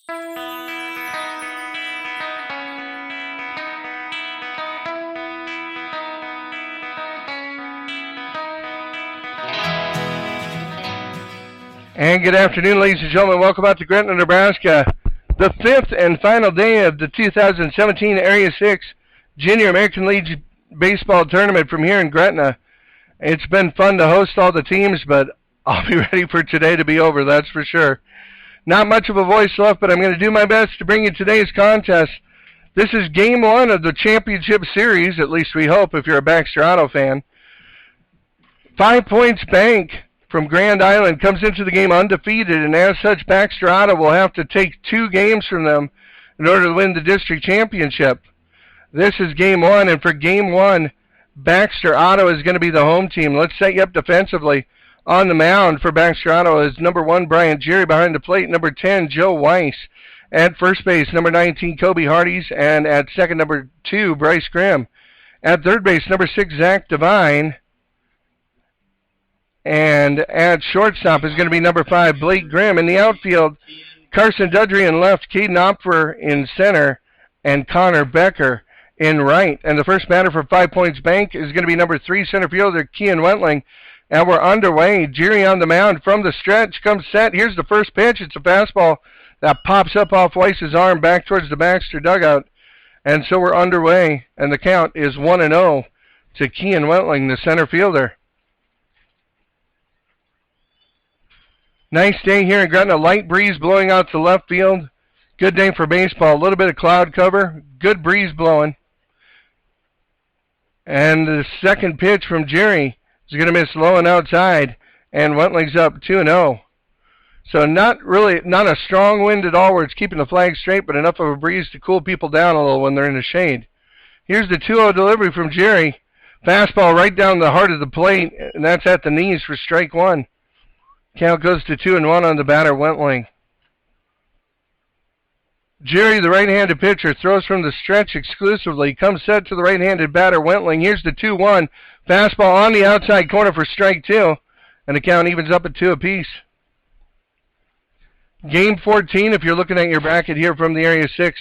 And good afternoon, ladies and gentlemen. Welcome out to Gretna, Nebraska. The fifth and final day of the 2017 Area 6 Junior American League Baseball Tournament from here in Gretna. It's been fun to host all the teams, but I'll be ready for today to be over, that's for sure. Not much of a voice left, but I'm going to do my best to bring you today's contest. This is Game 1 of the Championship Series, at least we hope if you're a Baxter Auto fan. 5 Points Bank from Grand Island comes into the game undefeated, and as such, Baxter Auto will have to take 2 games from them in order to win the district championship. This is Game 1, and for Game 1, Baxter Auto is going to be the home team. Let's set you up defensively. On the mound for Baxter Auto is number 1, Brian Jerry. Behind the plate, number 10, Joe Weiss. At first base, number 19, Kobe Hardees. And at second, number 2, Bryce Grimm. At third base, number 6, Zach Devine. And at shortstop is going to be number 5, Blake Grimm. In the outfield, Carson Dudry in left, Caden Opfer in center, and Connor Becker in right. And the first batter for 5 Points Bank is going to be number 3, center fielder, Kean Wentling. And we're underway. Jerry on the mound from the stretch, comes set. Here's the first pitch. It's a fastball that pops up off Weiss's arm back towards the Baxter dugout. And so we're underway, and the count is 1-0 to Kean Wentling, the center fielder. Nice day here in Gretna. Light breeze blowing out to left field. Good day for baseball. A little bit of cloud cover. Good breeze blowing. And the second pitch from Jerry is going to miss low and outside. And Wentling's up 2-0. So not a strong wind at all where it's keeping the flag straight, but enough of a breeze to cool people down a little when they're in the shade. Here's the 2-0 delivery from Jerry. Fastball right down the heart of the plate, and that's at the knees for strike 1. Count goes to 2-1 on the batter, Wentling. Jerry, the right-handed pitcher, throws from the stretch exclusively. Comes set to the right-handed batter, Wentling. Here's the 2-1. Fastball on the outside corner for strike 2. And the count evens up at 2 apiece. Game 14, if you're looking at your bracket here from the Area 6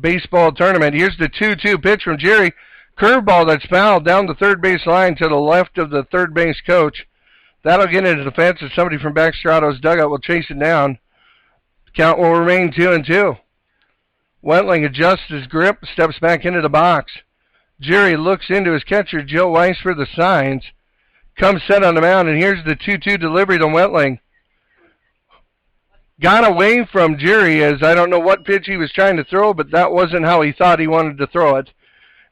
baseball tournament. Here's the 2-2 pitch from Jerry. Curveball that's fouled down the third base line to the left of the third base coach. That'll get into the fence, and somebody from Baxter Auto's dugout will chase it down. Count will remain 2-2. Wentling adjusts his grip, steps back into the box. Jerry looks into his catcher, Joe Weiss, for the signs. Comes set on the mound, and here's the 2-2 delivery to Wentling. Got away from Jerry, as I don't know what pitch he was trying to throw, but that wasn't how he thought he wanted to throw it.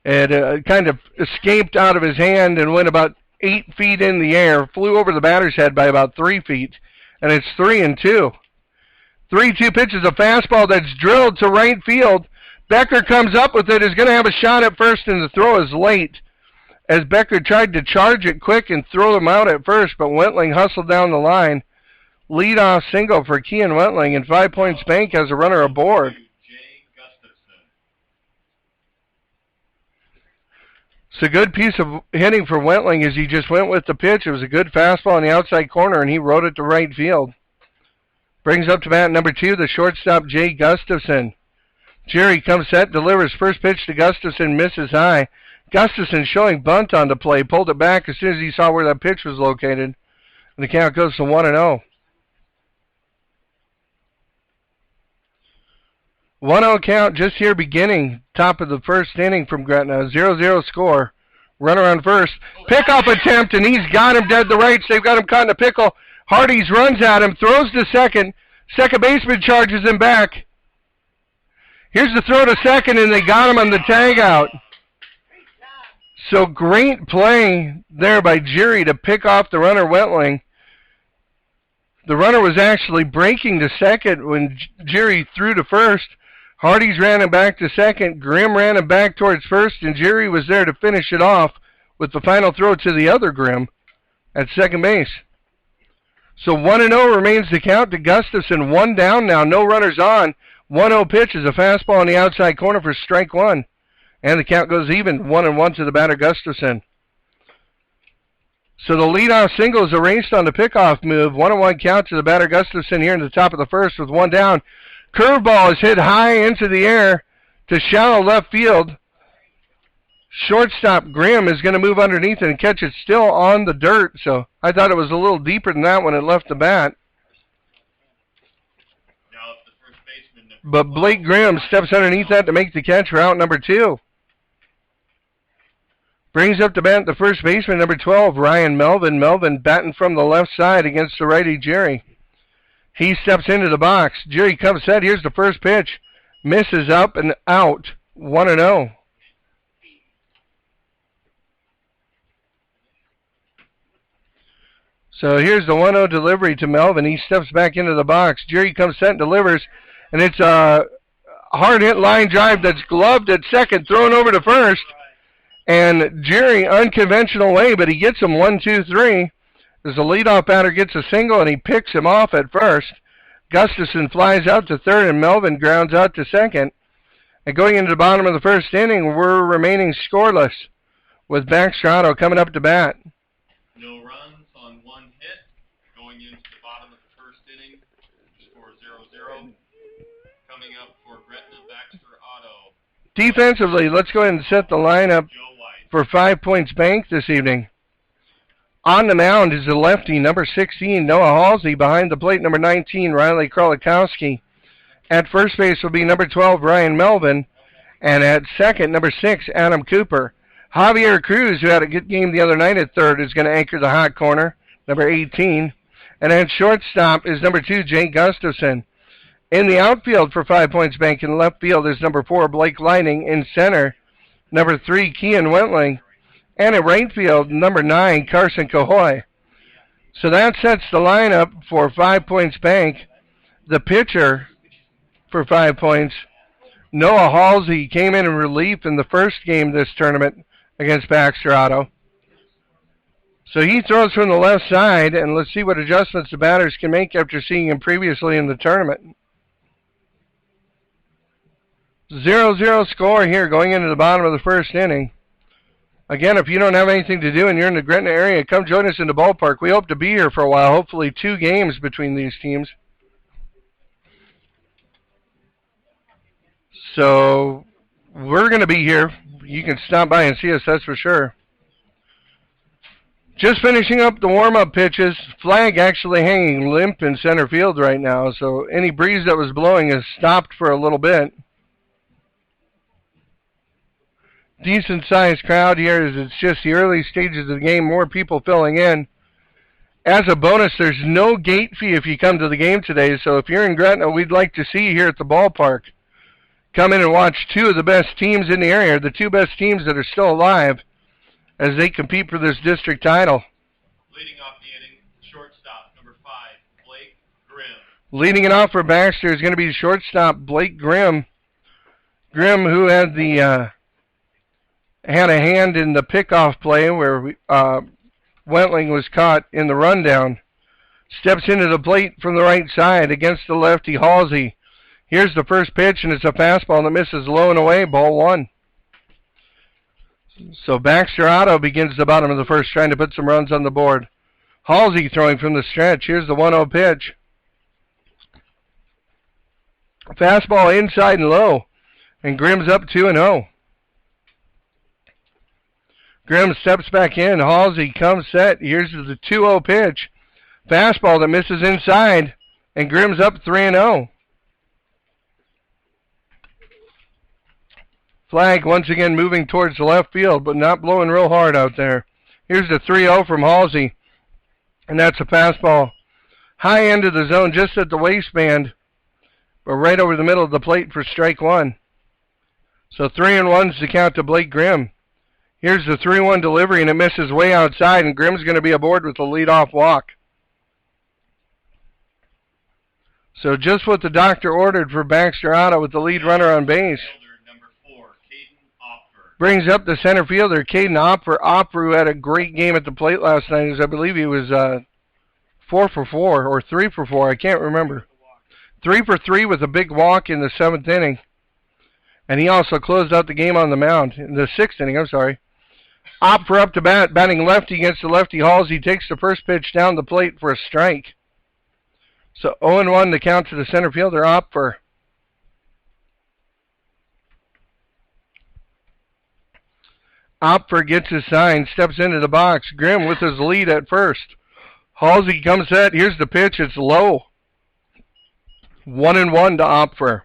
It kind of escaped out of his hand and went about 8 feet in the air, flew over the batter's head by about 3 feet, and it's 3-2. 3-2 pitch is a fastball that's drilled to right field. Becker comes up with it, is going to have a shot at first, and the throw is late, as Becker tried to charge it quick and throw him out at first, but Wentling hustled down the line. Leadoff single for Kean Wentling, and 5 Points Bank has a runner aboard. It's a good piece of hitting for Wentling as he just went with the pitch. It was a good fastball on the outside corner, and he rode it to right field. Brings up to bat number 2, the shortstop, Jay Gustafson. Jerry comes set, delivers first pitch to Gustafson, misses high. Gustafson showing bunt on the play, pulled it back as soon as he saw where that pitch was located. And the count goes to 1-0. 1-0 count just here beginning. Top of the first inning from Gretna. 0-0 score. Runner on first. Pickoff attempt, and he's got him dead to rights. They've got him caught in a pickle. Hardees runs at him, throws to second. Second baseman charges him back. Here's the throw to second, and they got him on the tag out. So great play there by Jerry to pick off the runner, Wentling. The runner was actually breaking to second when Jerry threw to first. Hardees ran him back to second. Grimm ran him back towards first, and Jerry was there to finish it off with the final throw to the other Grimm at second base. So 1-0 remains the count to Gustafson. 1 down now, no runners on. 1-0 pitch is a fastball on the outside corner for strike 1. And the count goes even, 1-1 to the batter, Gustafson. So the leadoff single is erased on the pickoff move. 1-1 count to the batter, Gustafson, here in the top of the first with 1 down. Curveball is hit high into the air to shallow left field. Shortstop Grimm is going to move underneath it and catch it still on the dirt. So I thought it was a little deeper than that when it left the bat. But Blake Grimm steps underneath that to make the catch for out number 2. Brings up the bat the first baseman, number 12, Ryan Melvin. Melvin batting from the left side against the righty Jerry. He steps into the box. Jerry comes set. Here's the first pitch. Misses up and out. 1-0. So here's the 1-0 delivery to Melvin. He steps back into the box. Jerry comes set and delivers. And it's a hard-hit line drive that's gloved at second, thrown over to first. And Jerry, unconventional way, but he gets him 1-2-3. As the leadoff batter gets a single, and he picks him off at first. Gustafson flies out to third, and Melvin grounds out to second. And going into the bottom of the first inning, we're remaining scoreless with Baxter coming up to bat. No runs on one hit. Going into the bottom of the first inning, score 0-0. Coming up for Gretna, Baxter Auto. Defensively, let's go ahead and set the lineup for 5 Points Bank this evening. On the mound is the lefty, number 16, Noah Halsey. Behind the plate, number 19, Riley Krolikowski. At first base will be number 12, Ryan Melvin. And at second, number 6, Adam Cooper. Javier Cruz, who had a good game the other night at third, is going to anchor the hot corner, number 18. And at shortstop is number 2, Jake Gustafson. In the outfield for 5 Points Bank in left field is number 4, Blake Lining. In center, number 3, Kean Wentling. And at right field, number 9, Carson Cahoy. So that sets the lineup for 5 Points Bank. The pitcher for 5 Points, Noah Halsey, came in relief in the first game this tournament against Baxter Auto. So he throws from the left side, and let's see what adjustments the batters can make after seeing him previously in the tournament. 0-0 score here going into the bottom of the first inning. Again, if you don't have anything to do and you're in the Gretna area, come join us in the ballpark. We hope to be here for a while, hopefully 2 games between these teams. So we're going to be here. You can stop by and see us, that's for sure. Just finishing up the warm-up pitches. Flag actually hanging limp in center field right now, so any breeze that was blowing has stopped for a little bit. Decent-sized crowd here as it's just the early stages of the game, more people filling in. As a bonus, there's no gate fee if you come to the game today, so if you're in Gretna, we'd like to see you here at the ballpark. Come in and watch 2 of the best teams in the area, the 2 best teams that are still alive, as they compete for this district title. Leading off the inning, shortstop, number 5, Blake Grimm. Leading it off for Baxter is going to be shortstop Blake Grimm. Grimm, who had a hand in the pickoff play where Wentling was caught in the rundown. Steps into the plate from the right side against the lefty Halsey. Here's the first pitch, and it's a fastball that misses low and away, ball 1. So Baxter Auto begins the bottom of the first, trying to put some runs on the board. Halsey throwing from the stretch. Here's the 1-0 pitch. Fastball inside and low, and Grimm's up 2-0. Grimm steps back in. Halsey comes set. Here's the 2-0 pitch. Fastball that misses inside, and Grimm's up 3-0. Flag once again moving towards the left field, but not blowing real hard out there. Here's the 3-0 from Halsey, and that's a fastball. High end of the zone, just at the waistband, but right over the middle of the plate for strike 1. So 3-1's the count to Blake Grimm. Here's the 3-1 delivery, and it misses way outside, and Grimm's going to be aboard with the leadoff walk. So just what the doctor ordered for Baxter Auto with the lead runner on base. Brings up the center fielder, Caden Opfer. Opfer, who had a great game at the plate last night, as I believe he was 4 for 4 or 3 for 4. I can't remember. 3 for 3 with a big walk in the 7th inning. And he also closed out the game on the mound in the 6th inning, I'm sorry. Opfer up to bat, batting lefty against the lefty Halsey. Takes the first pitch down the plate for a strike. So 0-1 the count to the center fielder, Opfer. Opfer gets his sign, steps into the box. Grimm with his lead at first. Halsey comes set. Here's the pitch. It's low. 1-1 to Opfer.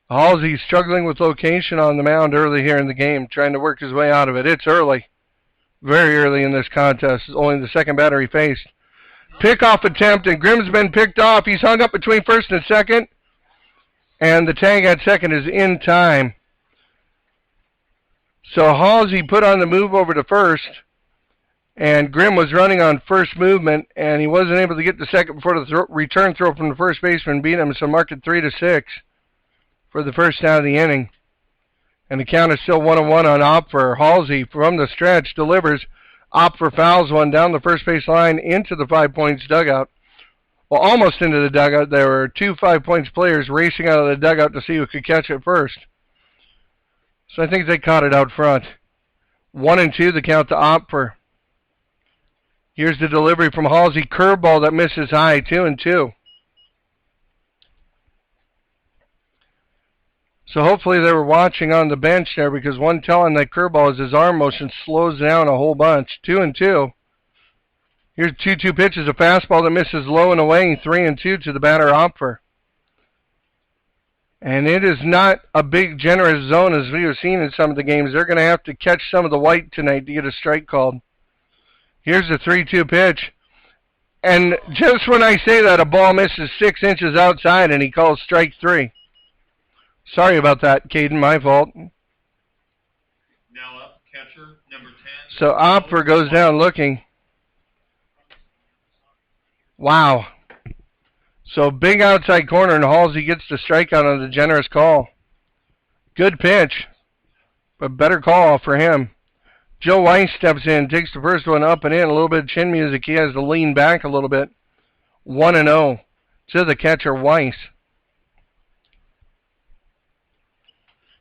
Halsey struggling with location on the mound early here in the game, trying to work his way out of it. It's early. Very early in this contest. Only the second batter he faced. Pickoff attempt, and Grimm's been picked off. He's hung up between first and second. And the tag at second is in time. So Halsey put on the move over to first. And Grimm was running on first movement, and he wasn't able to get to second before the return throw from the first baseman beat him. So mark it 3-6 for the first out of the inning. And the count is still 1-1 on Opfer. Halsey from the stretch delivers. Opfer fouls one down the first base line into the 5 Points dugout. Well, almost into the dugout. There were two 5 Points players racing out of the dugout to see who could catch it first. So I think they caught it out front. 1-2 the count to Opfer. Here's the delivery from Halsey. Curveball that misses high. 2-2. So hopefully they were watching on the bench there, because one telling that curveball is his arm motion slows down a whole bunch. 2-2. Here's 2-2 pitches, a fastball that misses low and away. 3-2 to the batter Opfer. And it is not a big generous zone as we have seen in some of the games. They're going to have to catch some of the white tonight to get a strike called. Here's the 3-2 pitch. And just when I say that, a ball misses 6 inches outside and he calls strike 3. Sorry about that, Caden. My fault. Now up, catcher, number 10. So Opfer goes down looking. Wow. So big outside corner, and Halsey gets the strikeout on the generous call. Good pitch, but better call for him. Joe Weiss steps in, takes the first one up and in. A little bit of chin music. He has to lean back a little bit. 1-0 to the catcher, Weiss.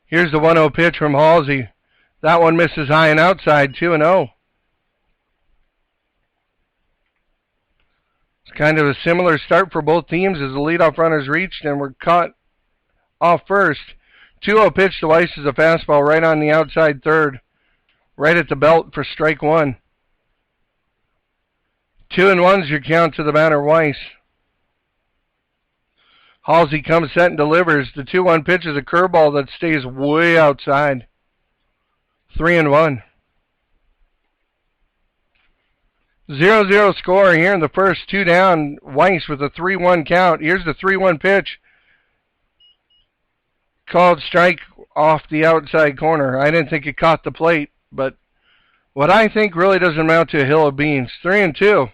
Here's the 1-0 pitch from Halsey. That one misses high and outside, 2-0. It's kind of a similar start for both teams as the leadoff runners reached and were caught off first. 2-0 pitch to Weiss is a fastball right on the outside third, right at the belt for strike 1. 2-1's your count to the batter, Weiss. Halsey comes set and delivers. The 2-1 pitch is a curveball that stays way outside. 3-1. 0-0 score here in the first. 2 down. Weiss with a 3-1 count. Here's the 3-1 pitch. Called strike off the outside corner. I didn't think it caught the plate, but what I think really doesn't amount to a hill of beans. 3-2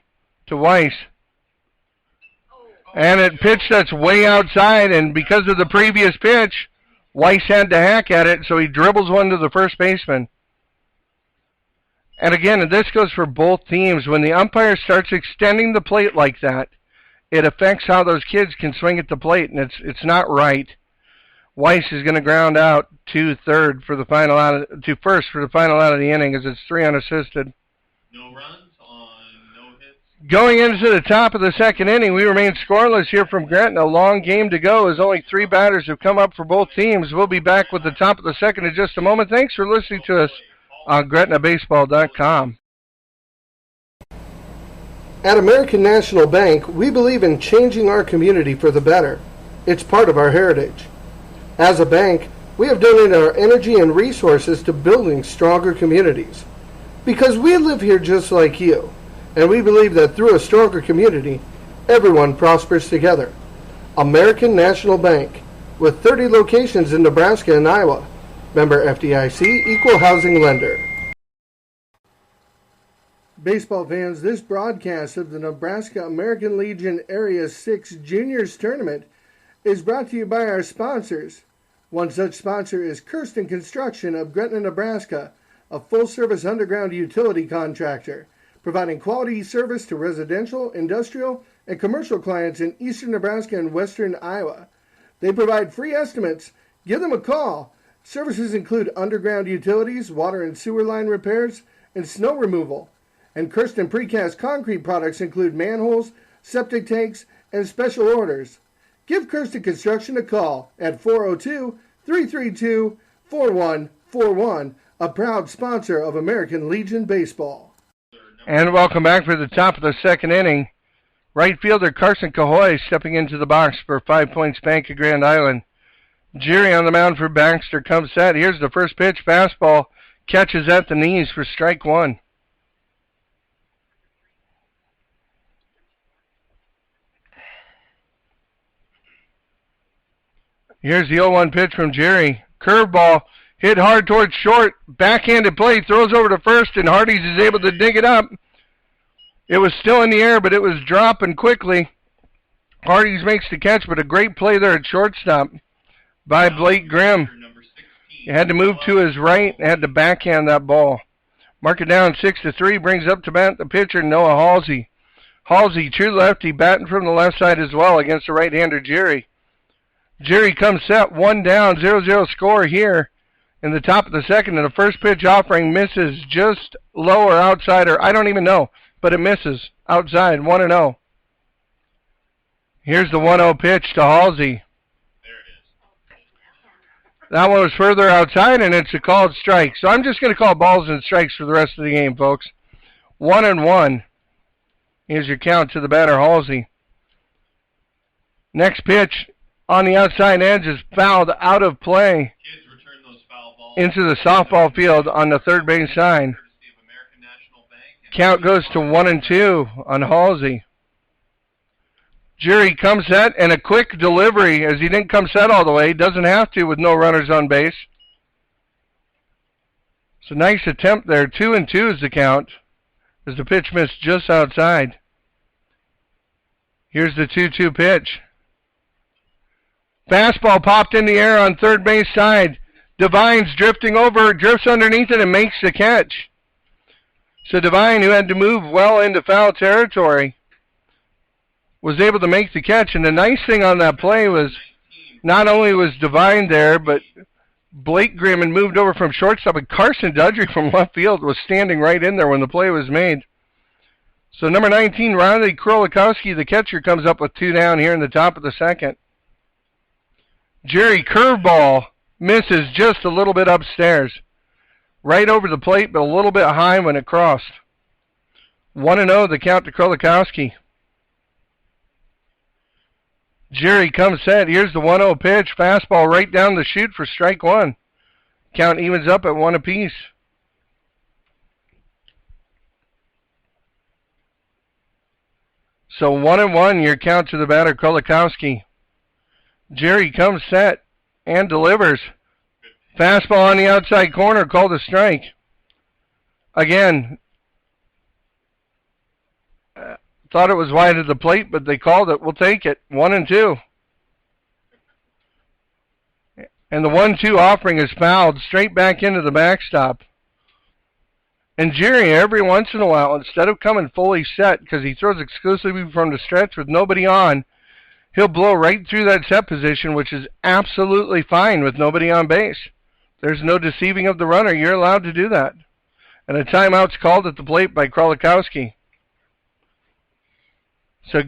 to Weiss. And a pitch that's way outside, and because of the previous pitch, Weiss had to hack at it, so he dribbles one to the first baseman. And again, this goes for both teams. When the umpire starts extending the plate like that, it affects how those kids can swing at the plate, and it's not right. Weiss is going to ground out to first for the final out of the inning, as it's 3 unassisted. No runs on no hits. Going into the top of the second inning, we remain scoreless here from Gretna. A long game to go as only 3 batters have come up for both teams. We'll be back with the top of the second in just a moment. Thanks for listening to us on GretnaBaseball.com. At American National Bank, we believe in changing our community for the better. It's part of our heritage. As a bank, we have donated our energy and resources to building stronger communities. Because we live here just like you, and we believe that through a stronger community, everyone prospers together. American National Bank, with 30 locations in Nebraska and Iowa. Member FDIC, Equal Housing Lender. Baseball fans, this broadcast of the Nebraska American Legion Area 6 Juniors Tournament is brought to you by our sponsors. One such sponsor is Kirsten Construction of Gretna, Nebraska, a full-service underground utility contractor, providing quality service to residential, industrial, and commercial clients in eastern Nebraska and western Iowa. They provide free estimates. Give them a call. Services include underground utilities, water and sewer line repairs, and snow removal. And Kirsten Precast concrete products include manholes, septic tanks, and special orders. Give Kirsten Construction a call at 402-332-4141, a proud sponsor of American Legion Baseball. And welcome back for the top of the second inning. Right fielder Carson Cahoy stepping into the box for 5 Points Bank of Grand Island. Jerry on the mound for Baxter comes set. Here's the first pitch, fastball, catches at the knees for strike one. Here's the 0-1 pitch from Jerry. Curveball, hit hard towards short, backhanded play, throws over to first, and Hardy's is able to dig it up. It was still in the air, but it was dropping quickly. Hardy's makes the catch, but a great play there at shortstop by Blake Grimm. He had to move to his right and had to backhand that ball. Mark it down 6-3, brings up to bat the pitcher, Noah Halsey. Halsey, true lefty, batting from the left side as well against the right-hander Jerry. Jerry comes set, 1 down, 0-0 score here in the top of the second, and the first pitch offering misses just lower outside, or I don't even know, but it misses outside, 1-0. Here's the 1-0 pitch to Halsey. That one was further outside, and it's a called strike. So I'm just going to call balls and strikes for the rest of the game, folks. 1-1. Here's your count to the batter, Halsey. Next pitch on the outside edge is fouled out of play into the softball field on the third base side. Count goes to 1-2 on Halsey. Jerry comes set, and a quick delivery as he didn't come set all the way. Doesn't have to with no runners on base. It's a nice attempt there. 2-2 is the count as the pitch missed just outside. Here's the 2-2 pitch. Fastball popped in the air on third base side. Devine's drifting over, drifts underneath it, and makes the catch. So Devine, who had to move well into foul territory, was able to make the catch. And the nice thing on that play was not only was Devine there, but Blake Grimm had moved over from shortstop, and Carson Dudry from left field was standing right in there when the play was made. So number 19, Riley Krolikowski, the catcher, comes up with 2 down here in the top of the second. Jerry curveball misses just a little bit upstairs. Right over the plate, but a little bit high when it crossed. 1-0 the count to Krolikowski. Jerry comes set. Here's the 1-0 pitch. Fastball right down the chute for strike one. Count evens up at 1 apiece. So 1-1 your count to the batter, Krolikowski. Jerry comes set and delivers. Fastball on the outside corner, called a strike. Again, thought it was wide of the plate, but they called it. We'll take it. 1-2. And the 1-2 offering is fouled straight back into the backstop. And Jerry, every once in a while, instead of coming fully set, because he throws exclusively from the stretch with nobody on, he'll blow right through that set position, which is absolutely fine with nobody on base. There's no deceiving of the runner. You're allowed to do that. And a timeout's called at the plate by Krolikowski. So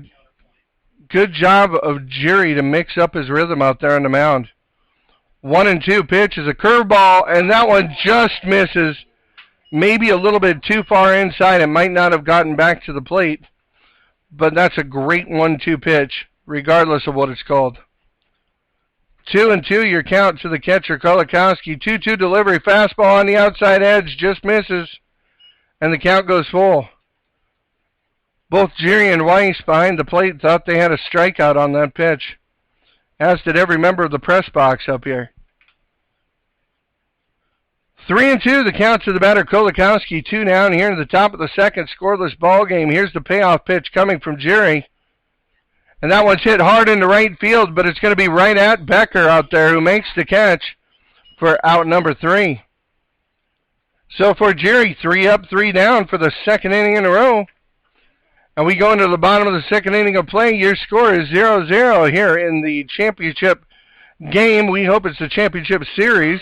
good job of Jerry to mix up his rhythm out there on the mound. 1-2 pitch is a curveball, and that one just misses. Maybe a little bit too far inside. It might not have gotten back to the plate. But that's a great 1-2 pitch, regardless of what it's called. 2-2 your count to the catcher, Krolikowski. 2-2 delivery, fastball on the outside edge, just misses. And the count goes full. Both Jerry and Weiss behind the plate thought they had a strikeout on that pitch, as did every member of the press box up here. 3-2 the count to the batter, Krolikowski. 2 down here in the top of the second, scoreless ball game. Here's the payoff pitch coming from Jerry. And that one's hit hard into right field, but it's going to be right at Becker out there, who makes the catch for out number 3. So for Jerry, 3 up, 3 down for the second inning in a row. And we go into the bottom of the second inning of play. Your score is 0-0 here in the championship game. We hope it's the championship series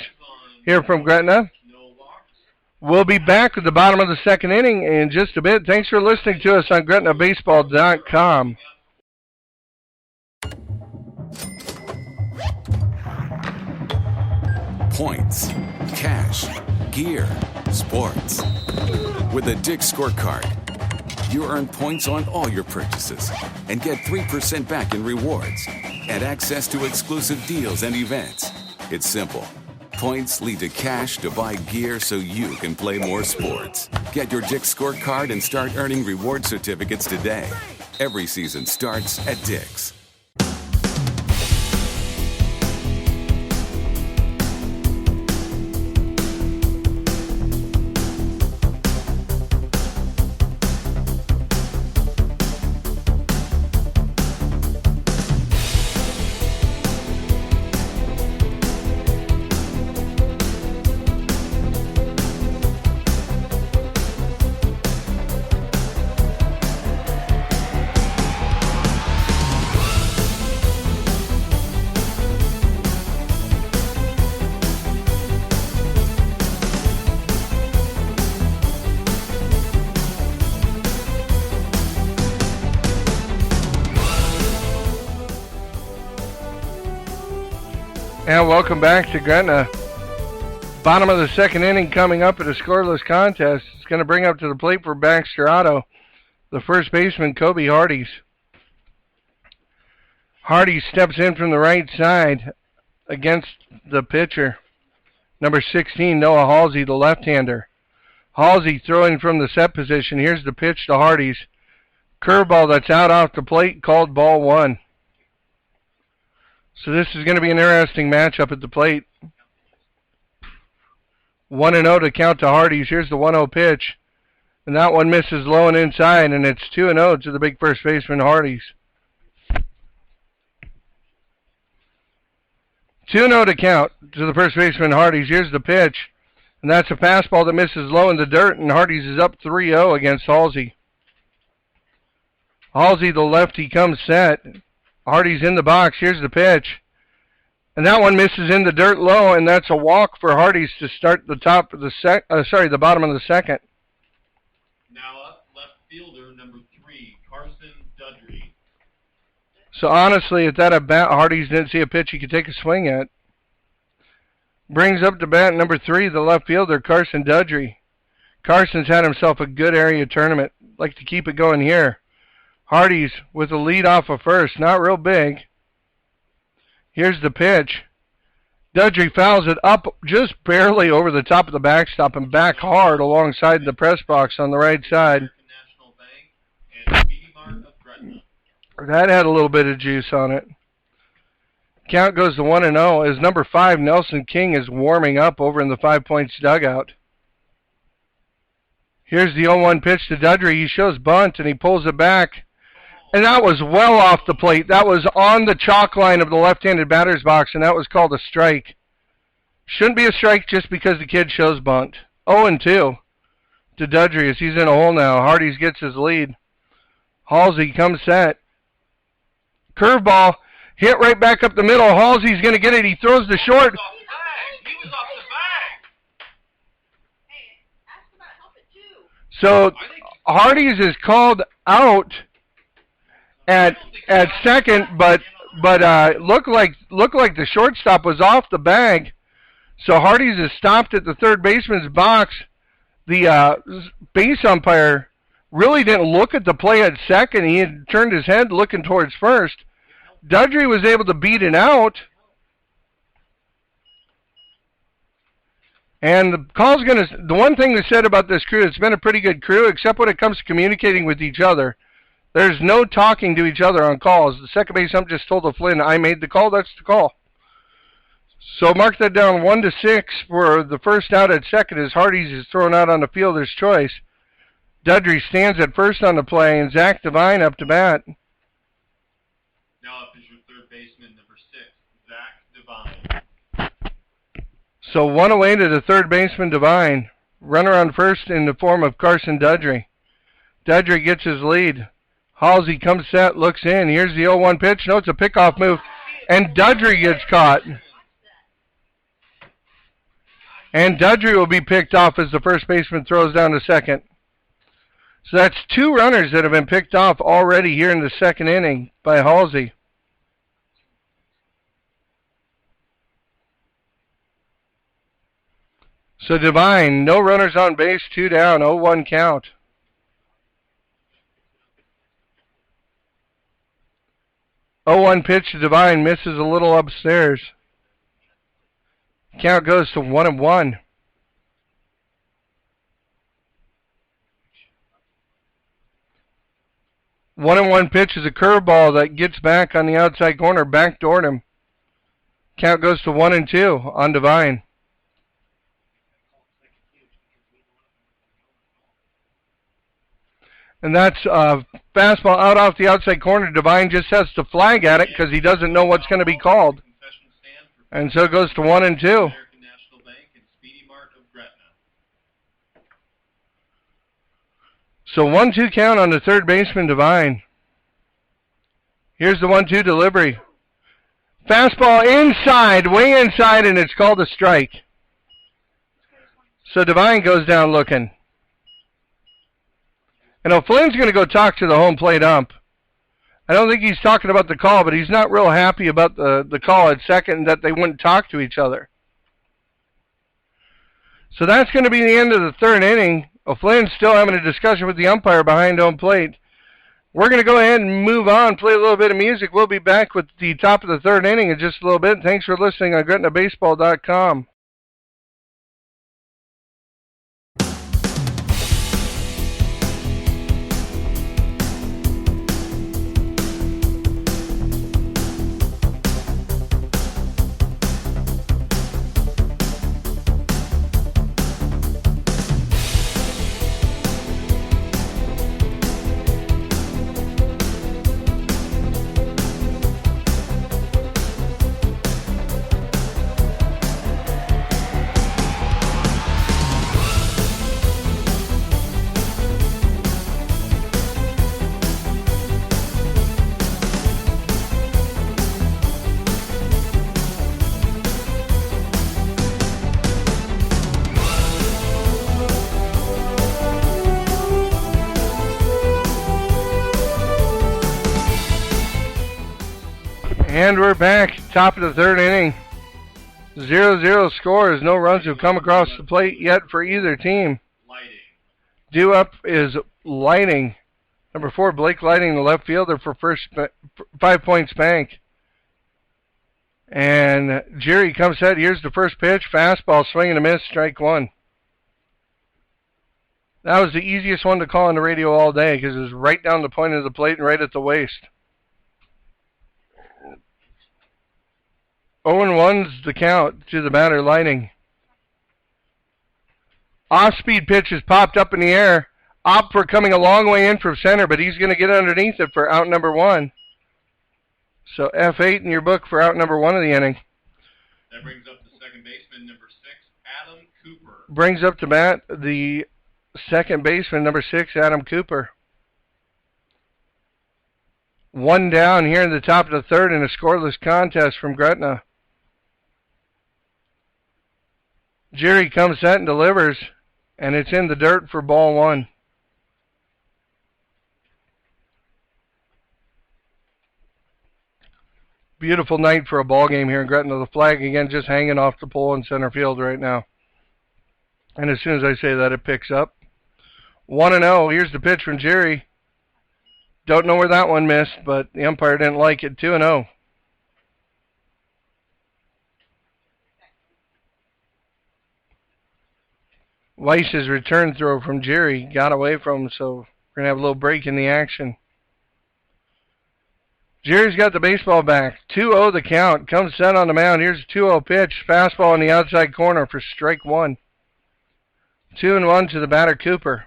here from Gretna. We'll be back at the bottom of the second inning in just a bit. Thanks for listening to us on GretnaBaseball.com. points, cash, gear, sports. With a Dick's scorecard, you earn points on all your purchases and get 3% back in rewards and access to exclusive deals and events. It's simple. Points lead to cash to buy gear so you can play more sports. Get your Dick's scorecard and start earning reward certificates today. Every season starts at Dick's. And welcome back to Gretna. Bottom of the second inning coming up at a scoreless contest. It's going to bring up to the plate for Baxter Auto, the first baseman, Kobe Hardees. Hardees steps in from the right side against the pitcher, number 16, Noah Halsey, the left-hander. Halsey throwing from the set position. Here's the pitch to Hardees. Curveball that's out off the plate, called ball one. So this is going to be an interesting matchup at the plate. 1-0 to count to Hardees. Here's the 1-0 pitch. And that one misses low and inside, and it's 2-0 to the big first baseman, Hardees. 2-0 to count to the first baseman, Hardees. Here's the pitch. And that's a fastball that misses low in the dirt, and Hardees is up 3-0 against Halsey. Halsey, the lefty, comes set. Hardees in the box. Here's the pitch. And that one misses in the dirt low, and that's a walk for Hardees to start the top of the bottom of the second. Now up, left fielder, number 3, Carson Dudry. So honestly, at that at bat, Hardees didn't see a pitch he could take a swing at. Brings up to bat number 3, the left fielder, Carson Dudry. Carson's had himself a good area tournament. Like to keep it going here. Hardees with a lead off of first, not real big. Here's the pitch. Dudry fouls it up just barely over the top of the backstop and back hard alongside the press box on the right side. That had a little bit of juice on it. Count goes to 1-0 as number 5, Nelson King, is warming up over in the 5 Points dugout. Here's the 0-1 pitch to Dudry. He shows bunt and he pulls it back. And that was well off the plate. That was on the chalk line of the left-handed batter's box, and that was called a strike. Shouldn't be a strike just because the kid shows bunt. 0-2 to Dudry as he's in a hole now. Hardees gets his lead. Halsey comes set. Curveball hit right back up the middle. Halsey's going to get it. He throws the short. He was off the bag. Hey, ask about help it too. So Hardees is called out at second, but looked like the shortstop was off the bag. So Hardees is stopped at the third baseman's box. The base umpire really didn't look at the play at second. He had turned his head looking towards first. Dudry was able to beat it out. And the one thing they said about this crew, it's been a pretty good crew, except when it comes to communicating with each other. There's no talking to each other on calls. The second base ump just told Flynn, I made the call, that's the call. So mark that down 1-6 for the first out at second as Hardees is thrown out on the fielder's choice. Dudry stands at first on the play, and Zach Devine up to bat. Now up is your third baseman, number 6, Zach Devine. So one away to the third baseman, Devine. Runner on first in the form of Carson Dudry. Dudry gets his lead. Halsey comes set, looks in. Here's the 0-1 pitch. No, it's a pickoff move. And Dudry gets caught. And Dudry will be picked off as the first baseman throws down to second. So that's 2 runners that have been picked off already here in the second inning by Halsey. So Divine, no runners on base, 2 down, 0-1 count. 0-1 pitch to Divine, misses a little upstairs. Count goes to 1-1. One and one pitch is a curveball that gets back on the outside corner, backdoored him. Count goes to 1-2 on Divine. And that's fastball out off the outside corner. Divine just has to flag at it because he doesn't know what's going to be called. And so it goes to 1-2. So 1-2 count on the third baseman, Divine. Here's the 1-2 delivery. Fastball inside, way inside, and it's called a strike. So Divine goes down looking. And O'Flynn's going to go talk to the home plate ump. I don't think he's talking about the call, but he's not real happy about the call at second that they wouldn't talk to each other. So that's going to be the end of the third inning. O'Flynn's still having a discussion with the umpire behind home plate. We're going to go ahead and move on, play a little bit of music. We'll be back with the top of the third inning in just a little bit. Thanks for listening on GretnaBaseball.com. And we're back, top of the third inning. 0-0 scores. No runs have come across the plate yet for either team. Due up is Lighting. Number 4, Blake Lighting, the left fielder for 5 Points Bank. And Jerry comes set. Here's the first pitch. Fastball, swing and a miss, strike one. That was the easiest one to call on the radio all day because it was right down the point of the plate and right at the waist. 0-1's the count to the batter, Lighting. Off-speed pitch is popped up in the air. Opfer coming a long way in from center, but he's going to get underneath it for out number 1. So F8 in your book for out number 1 of the inning. That brings up the second baseman, number 6, Adam Cooper. Brings up to bat the second baseman, number 6, Adam Cooper. 1 down here in the top of the third in a scoreless contest from Gretna. Jerry comes set and delivers, and it's in the dirt for ball 1. Beautiful night for a ball game here in Gretna. The flag again just hanging off the pole in center field right now. And as soon as I say that, it picks up. 1-0. Here's the pitch from Jerry. Don't know where that one missed, but the umpire didn't like it. 2-0. Weiss's return throw from Jerry got away from him, so we're going to have a little break in the action. Jerry's got the baseball back. 2-0 the count. Comes set on the mound. Here's a 2-0 pitch. Fastball in the outside corner for strike 1. 2-1 to the batter, Cooper.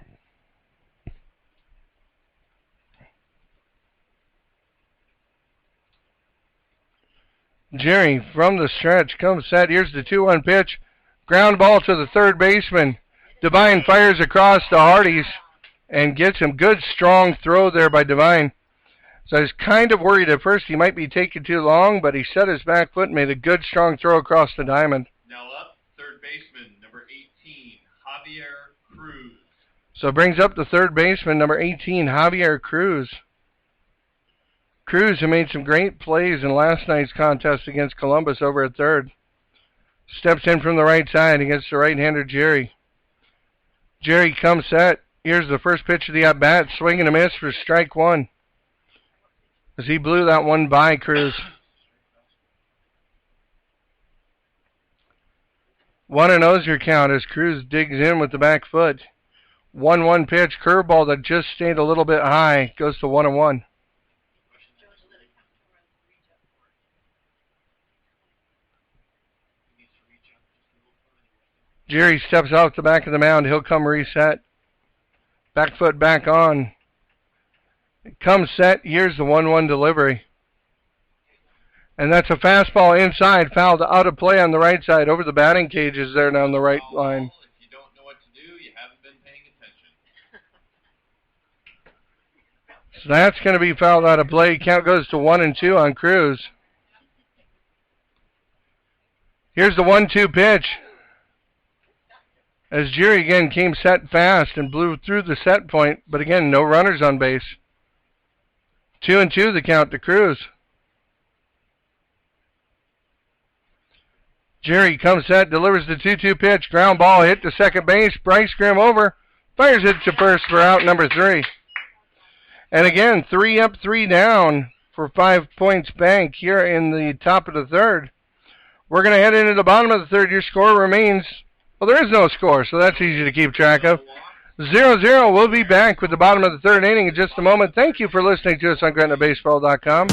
Jerry from the stretch comes set. Here's the 2-1 pitch. Ground ball to the third baseman. Divine fires across to Hardy's and gets him. Good strong throw there by Divine. So I was kind of worried at first he might be taking too long, but he set his back foot and made a good strong throw across the diamond. Now up, third baseman, number 18, Javier Cruz. So it brings up the third baseman, number 18, Javier Cruz. Cruz, who made some great plays in last night's contest against Columbus over at third. Steps in from the right side against the right-hander Jerry. Jerry comes set. Here's the first pitch of the at-bat. Swing and a miss for strike one. As he blew that one by Cruz. 1-0's your count as Cruz digs in with the back foot. 1-1 pitch, curveball that just stayed a little bit high. Goes to 1-1. Jerry steps off the back of the mound. He'll come reset. Back foot back on. It comes set. Here's the 1-1 delivery. And that's a fastball inside, fouled out of play on the right side, over the batting cages there down the right line. If you don't know what to do, you haven't been paying attention. So that's going to be fouled out of play. Count goes to 1-2 on Cruz. Here's the 1-2 pitch. As Jerry again came set fast and blew through the set point, but again, no runners on base. 2-2 the count to Cruz. Jerry comes set, delivers the 2-2 pitch, ground ball hit to second base. Bryce Grimm over, fires it to first for out number 3. And again, 3 up, 3 down for 5 points bank here in the top of the third. We're going to head into the bottom of the third. Your score remains, well, there is no score, so that's easy to keep track of. 0-0. We'll be back with the bottom of the third inning in just a moment. Thank you for listening to us on GretnaBaseball.com.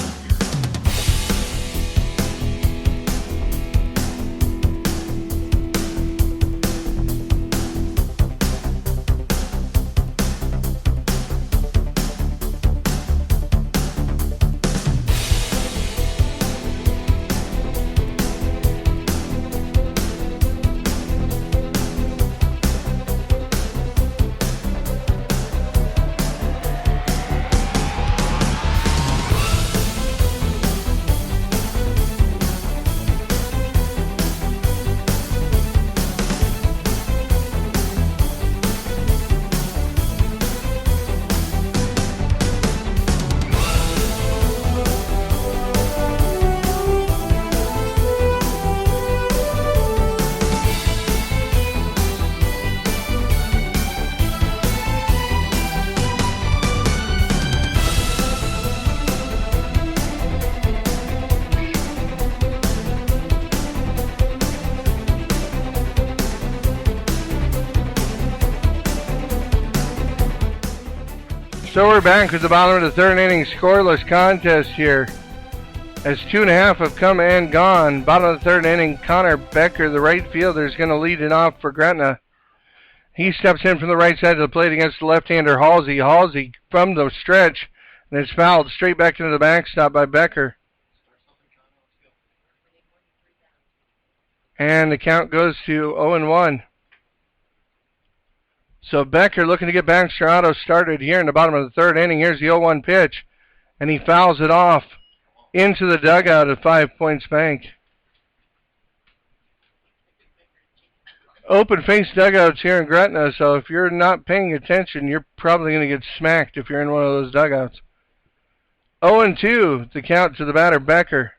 So we're back at the bottom of the third inning, scoreless contest here. As 2.5 have come and gone. Bottom of the third inning, Connor Becker, the right fielder, is going to lead it off for Gretna. He steps in from the right side of the plate against the left-hander Halsey. Halsey from the stretch, and it's fouled straight back into the backstop by Becker. And the count goes to 0-1. So Becker looking to get Baxter Auto started here in the bottom of the third inning. Here's the 0-1 pitch, and he fouls it off into the dugout at 5 points bank. Open face dugouts here in Gretna, so if you're not paying attention, you're probably going to get smacked if you're in one of those dugouts. 0-2, the count to the batter, Becker.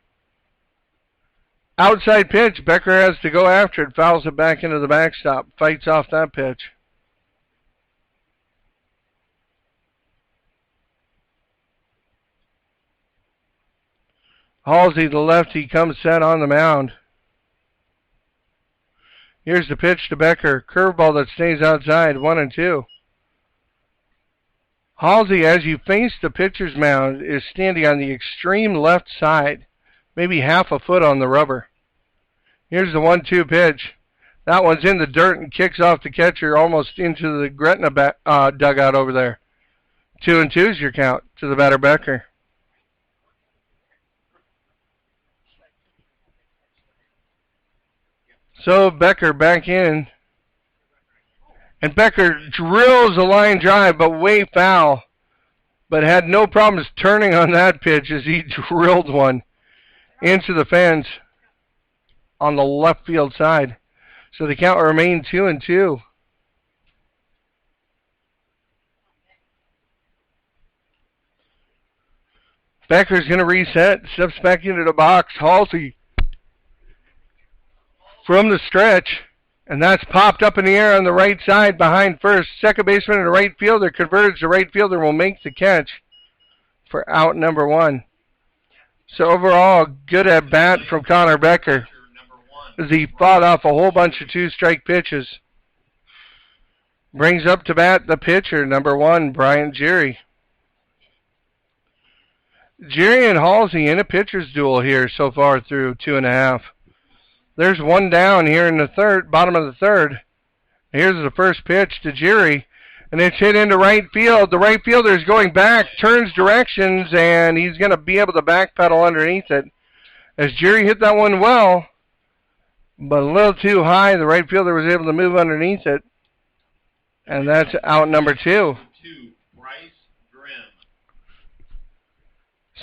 Outside pitch, Becker has to go after it, fouls it back into the backstop, fights off that pitch. Halsey, the lefty, comes set on the mound. Here's the pitch to Becker. Curveball that stays outside, 1-2. Halsey, as you face the pitcher's mound, is standing on the extreme left side, maybe half a foot on the rubber. Here's the 1-2 pitch. That one's in the dirt and kicks off the catcher almost into the Gretna dugout over there. 2-2 is your count to the batter, Becker. So Becker back in. And Becker drills a line drive, but way foul. But had no problems turning on that pitch as he drilled one into the fence on the left field side. So the count remained 2-2. Becker's going to reset, steps back into the box. Halsey from the stretch. And that's popped up in the air on the right side behind first. Second baseman and a right fielder converges. The right fielder will make the catch for out number 1. So overall, good at bat from Connor Becker as he fought off a whole bunch of 2-strike pitches. Brings up to bat the pitcher, number 1, Bryant Jerry. Jerry and Halsey in a pitcher's duel here so far through 2.5. There's one down here in the third, bottom of the third. Here's the first pitch to Jerry, and it's hit into right field. The right fielder is going back, turns directions, and he's going to be able to backpedal underneath it. As Jerry hit that one well, but a little too high, the right fielder was able to move underneath it. And that's out number 2.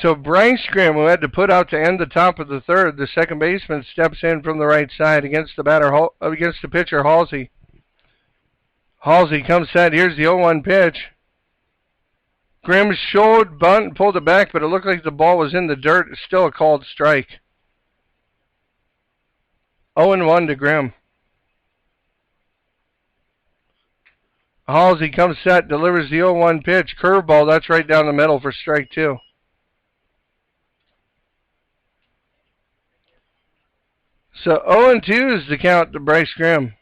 So Bryce Grimm, who had to put out to end the top of the third, the second baseman steps in from the right side against the pitcher Halsey. Halsey comes set. Here's the 0-1 pitch. Grimm showed bunt and pulled it back, but it looked like the ball was in the dirt. It's still a called strike. 0-1 to Grimm. Halsey comes set, delivers the 0-1 pitch. Curveball, that's right down the middle for strike 2. So 0-2 is the count to Bryce Grimm.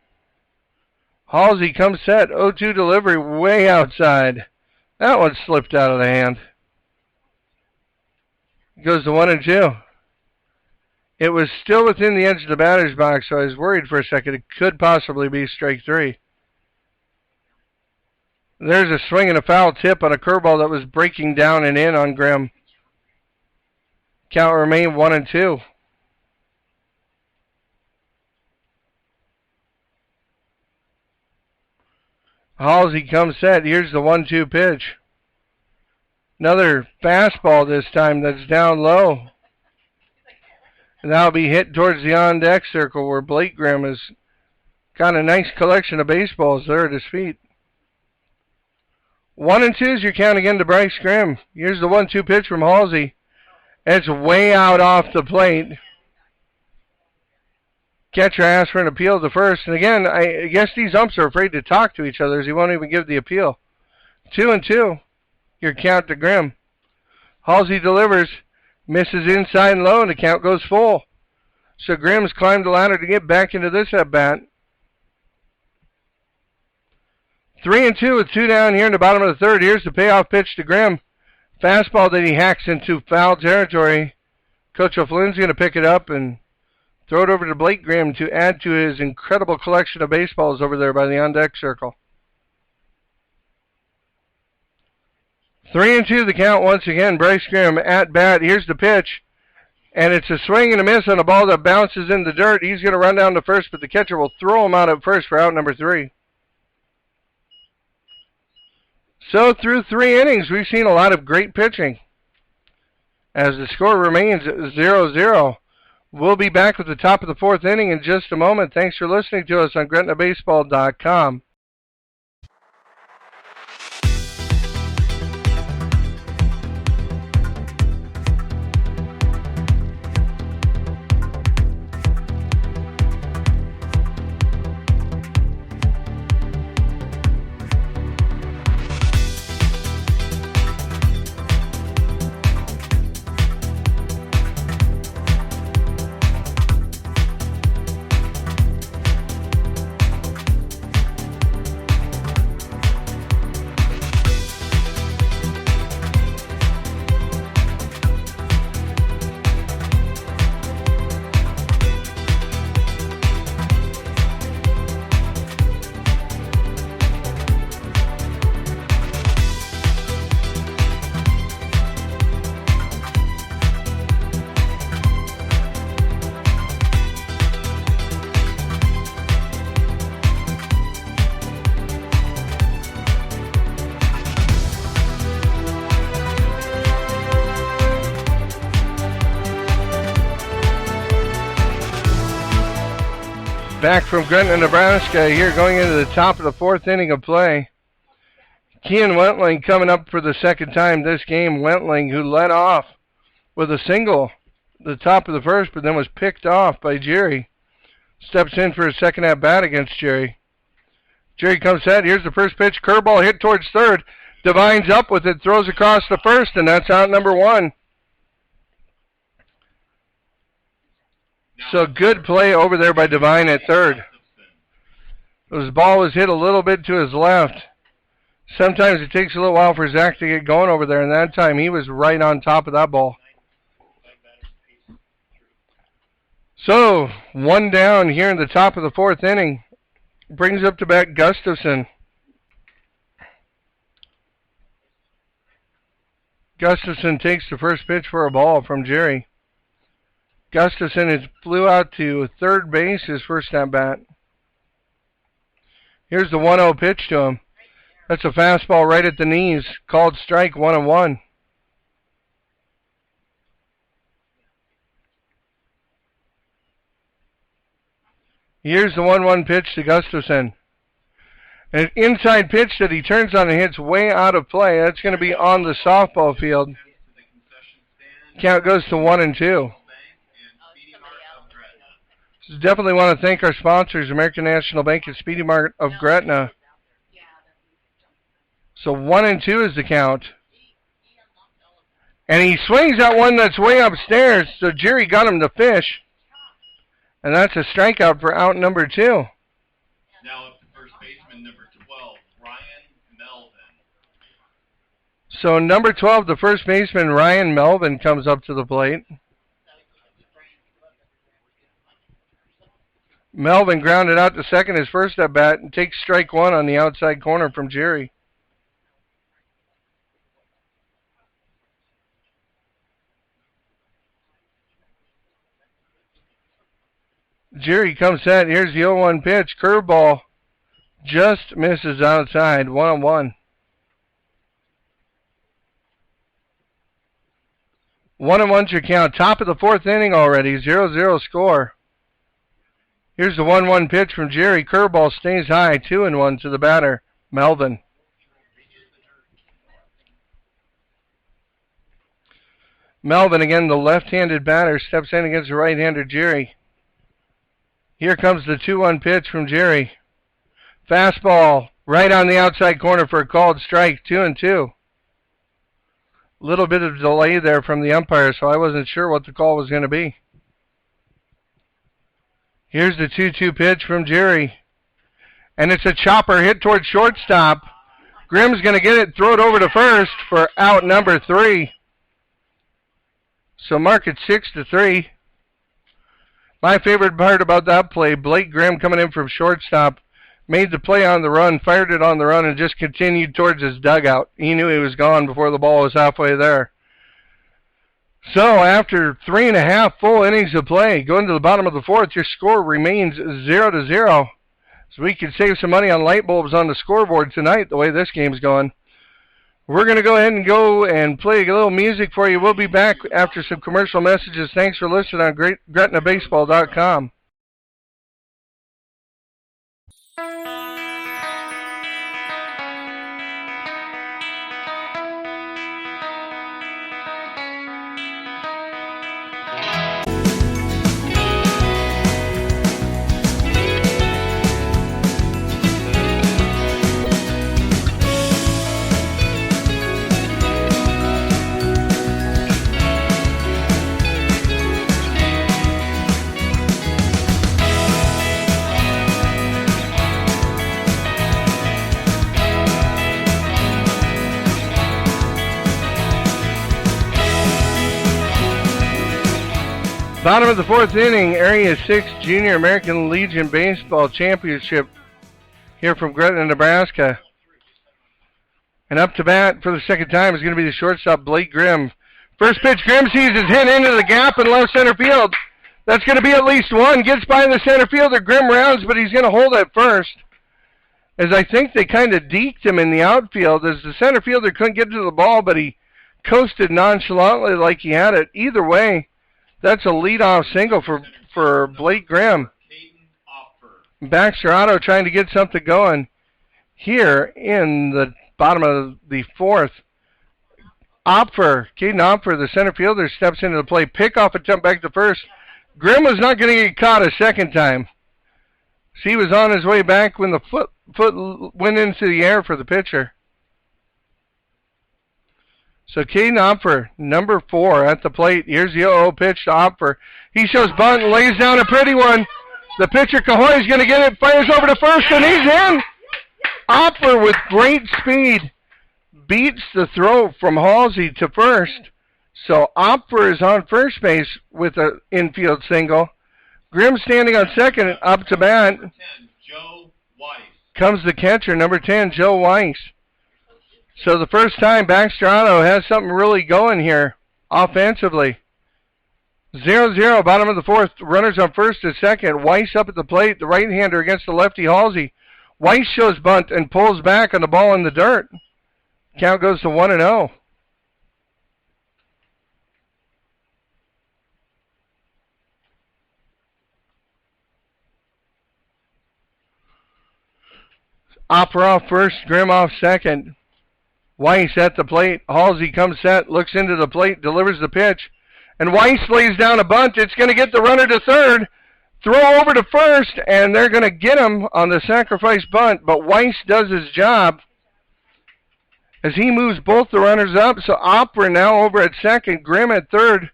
Halsey comes set, 0-2 delivery way outside. That one slipped out of the hand. Goes to 1-2. It was still within the edge of the batter's box, so I was worried for a second. It could possibly be strike 3. There's a swing and a foul tip on a curveball that was breaking down and in on Grimm. Count remained 1-2. Halsey comes set. Here's the 1-2 pitch. Another fastball this time that's down low. And that'll be hit towards the on-deck circle where Blake Grimm has got a nice collection of baseballs there at his feet. 1-2 is your count again to Bryce Grimm. Here's the 1-2 pitch from Halsey. It's way out off the plate. Catcher asks for an appeal to first. And again, I guess these umps are afraid to talk to each other as he won't even give the appeal. 2-2. Your count to Grimm. Halsey delivers. Misses inside and low, and the count goes full. So Grimm's climbed the ladder to get back into this at-bat. 3-2 with 2 down here in the bottom of the third. Here's the payoff pitch to Grimm. Fastball that he hacks into foul territory. Coach O'Flynn's going to pick it up and throw it over to Blake Grimm to add to his incredible collection of baseballs over there by the on-deck circle. 3-2 the count once again. Bryce Grimm at bat. Here's the pitch. And it's a swing and a miss on a ball that bounces in the dirt. He's going to run down to first, but the catcher will throw him out at first for out number 3. So through 3 innings, we've seen a lot of great pitching. As the score remains 0-0. We'll be back with the top of the 4th inning in just a moment. Thanks for listening to us on GretnaBaseball.com. Back from Gretna, Nebraska, here going into the top of the 4th inning of play. Kean Wentling coming up for the second time this game. Wentling, who led off with a single the top of the first, but then was picked off by Jerry. steps in for his second at-bat against Jerry. Jerry comes set. Here's the first pitch. Curveball hit towards third. Devine's up with it, throws across the first, and that's out number one. So good play over there by Devine at third. His ball was hit a little bit to his left. Sometimes it takes a little while for Zach to get going over there, and that time he was right on top of that ball. So, one down here in the top of the fourth inning. Brings up to bat Gustafson. Gustafson takes the first pitch for a ball from Jerry. Gustafson flew out to third base his first at bat. Here's the 1-0 pitch to him. That's a fastball right at the knees. Called strike, 1-1. Here's the 1-1 pitch to Gustafson. An inside pitch that he turns on and hits way out of play. That's going to be on the softball field. Count goes to 1-2. So definitely want to thank our sponsors, American National Bank and Speedy Mart of Gretna. So 1-2 is the count. And he swings at one that's way upstairs, so Jerry got him to fish. And that's a strikeout for out number 2. Now up to first baseman number 12, Ryan Melvin. So number 12, the first baseman, Ryan Melvin, comes up to the plate. Melvin grounded out to second his first at bat and takes strike one on the outside corner from Jerry. Jerry comes set. Here's the 0-1 pitch. Curveball just misses outside. 1-1. 1-1's your count. Top of the fourth inning already. 0-0 score. Here's the 1-1 pitch from Jerry. Curveball stays high. 2-1 to the batter, Melvin. Melvin, again, the left-handed batter, steps in against the right-hander Jerry. Here comes the 2-1 pitch from Jerry. Fastball right on the outside corner for a called strike, 2-2. Little bit of delay there from the umpire, so I wasn't sure what the call was going to be. Here's the 2-2 pitch from Jerry. And it's a chopper hit towards shortstop. Grimm's going to get it, throw it over to first for out number 3. So mark it 6-3. My favorite part about that play, Blake Grimm coming in from shortstop, made the play on the run, fired it on the run, and just continued towards his dugout. He knew he was gone before the ball was halfway there. So after 3.5 full innings of play, going to the bottom of the fourth, your score remains 0-0. So we could save some money on light bulbs on the scoreboard tonight, the way this game's going. We're going to go ahead and play a little music for you. We'll be back after some commercial messages. Thanks for listening on GretnaBaseball.com. Bottom of the fourth inning, Area 6 Junior American Legion Baseball Championship here from Gretna, Nebraska. And up to bat for the second time is going to be the shortstop, Blake Grimm. First pitch, Grimm sees his hit into the gap in left center field. That's going to be at least one. Gets by the center fielder, Grimm rounds, but he's going to hold at first. As I think they kind of deked him in the outfield, as the center fielder couldn't get to the ball, but he coasted nonchalantly like he had it. Either way, that's a leadoff single for Blake Grimm. Baxter Auto trying to get something going here in the bottom of the fourth. Caden Opfer, the center fielder, steps into the play. Pickoff attempt back to first. Grimm was not going to get caught a second time. He was on his way back when the foot went into the air for the pitcher. So Caden Opfer, number 4 at the plate. Here's the 0-0 pitch to Opfer. He shows bunt and lays down a pretty one. The pitcher, Cahoy, is going to get it, fires over to first, and he's in. Opfer with great speed beats the throw from Halsey to first. So Opfer is on first base with an infield single. Grimm standing on second, up to bat. Number 10, Joe Weiss. Comes the catcher, number 10, Joe Weiss. So the first time Baxter Auto has something really going here offensively. 0-0, bottom of the fourth. Runners on first and second. Weiss up at the plate, the right-hander against the lefty Halsey. Weiss shows bunt and pulls back on the ball in the dirt. Count goes to 1-0. Opper off first, Grimm off second. Weiss at the plate. Halsey comes set, looks into the plate, delivers the pitch. And Weiss lays down a bunt. It's going to get the runner to third. Throw over to first, and they're going to get him on the sacrifice bunt. But Weiss does his job as he moves both the runners up. So Opera now over at second, Grimm at third.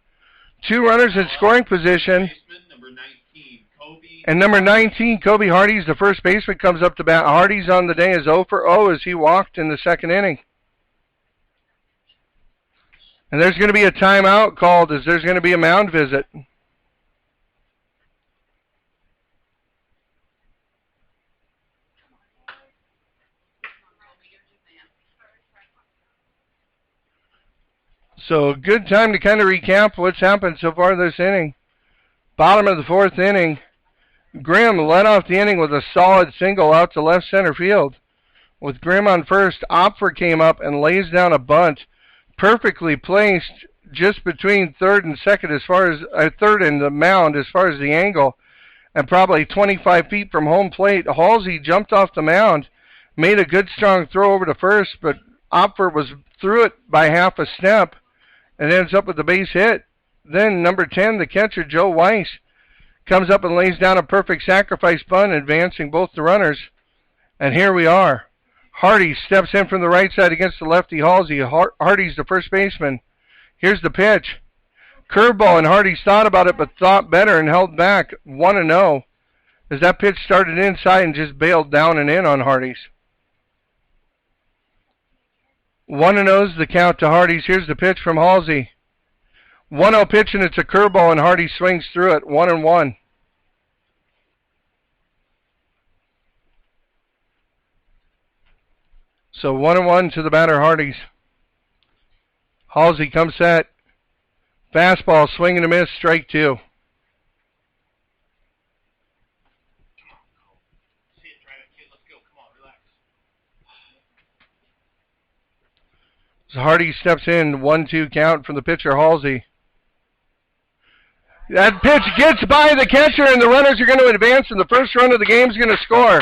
2 runners in scoring position. Number 19, Kobe. And number 19, Kobe Hardy's the first baseman, comes up to bat. Hardy's on the day as 0 for 0 as he walked in the second inning. And there's going to be a timeout called as there's going to be a mound visit. So good time to kind of recap what's happened so far this inning. Bottom of the fourth inning, Grimm led off the inning with a solid single out to left center field. With Grimm on first, Opfer came up and lays down a bunt, perfectly placed just between third and second as far as third and the mound as far as the angle, and probably 25 feet from home plate. Halsey jumped off the mound, made a good strong throw over to first, but Opfer was through it by half a step and ends up with the base hit. Then number 10, the catcher, Joe Weiss, comes up and lays down a perfect sacrifice bunt, advancing both the runners. And here we are. Hardy steps in from the right side against the lefty Halsey. Hardy's the first baseman. Here's the pitch. Curveball, and Hardy's thought about it but thought better and held back. 1-0 as that pitch started inside and just bailed down and in on Hardy's. 1-0 is the count to Hardy's. Here's the pitch from Halsey. 1-0 pitch, and it's a curveball, and Hardy swings through it. 1-1. So 1-1 to the batter, Hardy's. Halsey comes set. Fastball, swing and a miss, strike 2. So Hardy steps in, 1-2 count from the pitcher, Halsey. That pitch gets by the catcher, and the runners are going to advance, and the first run of the game is going to score.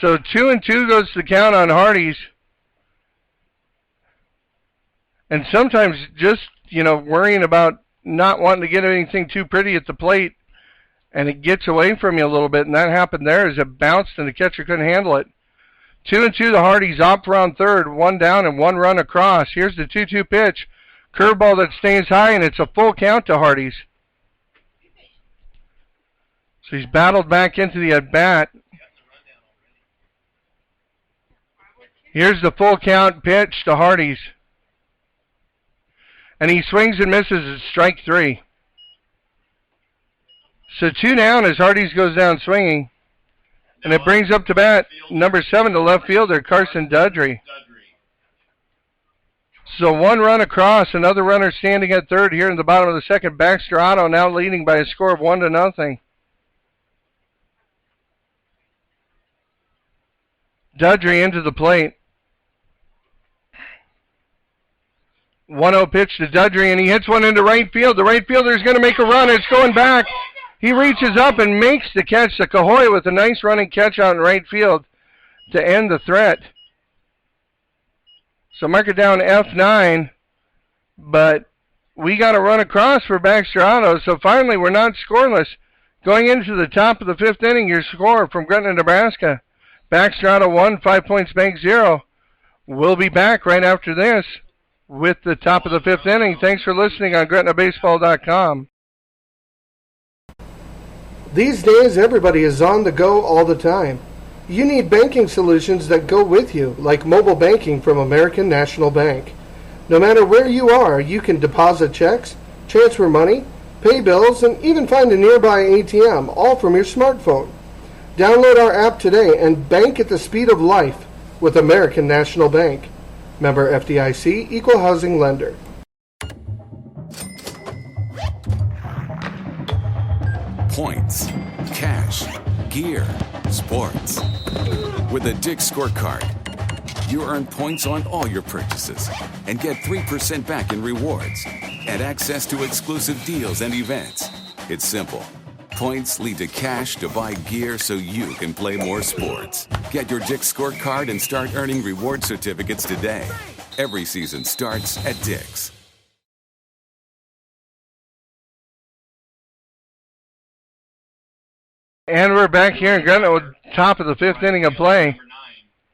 So 2-2 goes to the count on Hardy's. And sometimes just, worrying about not wanting to get anything too pretty at the plate, and it gets away from you a little bit, and that happened there as it bounced and the catcher couldn't handle it. 2-2 to Hardy's, Opfer on third, 1 down and 1 run across. Here's the 2-2 pitch. Curveball that stays high, and it's a full count to Hardy's. So he's battled back into the at-bat. Here's the full count pitch to Hardy's. And he swings and misses at strike 3. So 2 down as Hardy's goes down swinging. And it brings up to bat number 7, the left fielder, Carson Dudry. So 1 run across, another runner standing at third here in the bottom of the second. Baxter Auto now leading by a score of 1-0. Dudry into the plate. 1-0 pitch to Dudry, and he hits one into right field. The right fielder is going to make a run. It's going back. He reaches up and makes the catch to Cahoy with a nice running catch out in right field to end the threat. So mark it down F9, but we got a run across for Baxter Auto, so finally we're not scoreless. Going into the top of the 5th inning, your score from Gretna, Nebraska. Baxter Auto 1, 5 Points Bank 0. We'll be back right after this with the top of the 5th inning. Thanks for listening on GretnaBaseball.com. These days, everybody is on the go all the time. You need banking solutions that go with you, like mobile banking from American National Bank. No matter where you are, you can deposit checks, transfer money, pay bills, and even find a nearby ATM, all from your smartphone. Download our app today and bank at the speed of life with American National Bank. Member FDIC, Equal Housing Lender. Points, cash, gear, sports. With a Dick Scorecard, you earn points on all your purchases and get 3% back in rewards and access to exclusive deals and events. It's simple. Points lead to cash to buy gear so you can play more sports. Get your Dick Scorecard and start earning reward certificates today. Every season starts at Dick's. And we're back here in Gretna with top of the 5th inning of play. Number 9,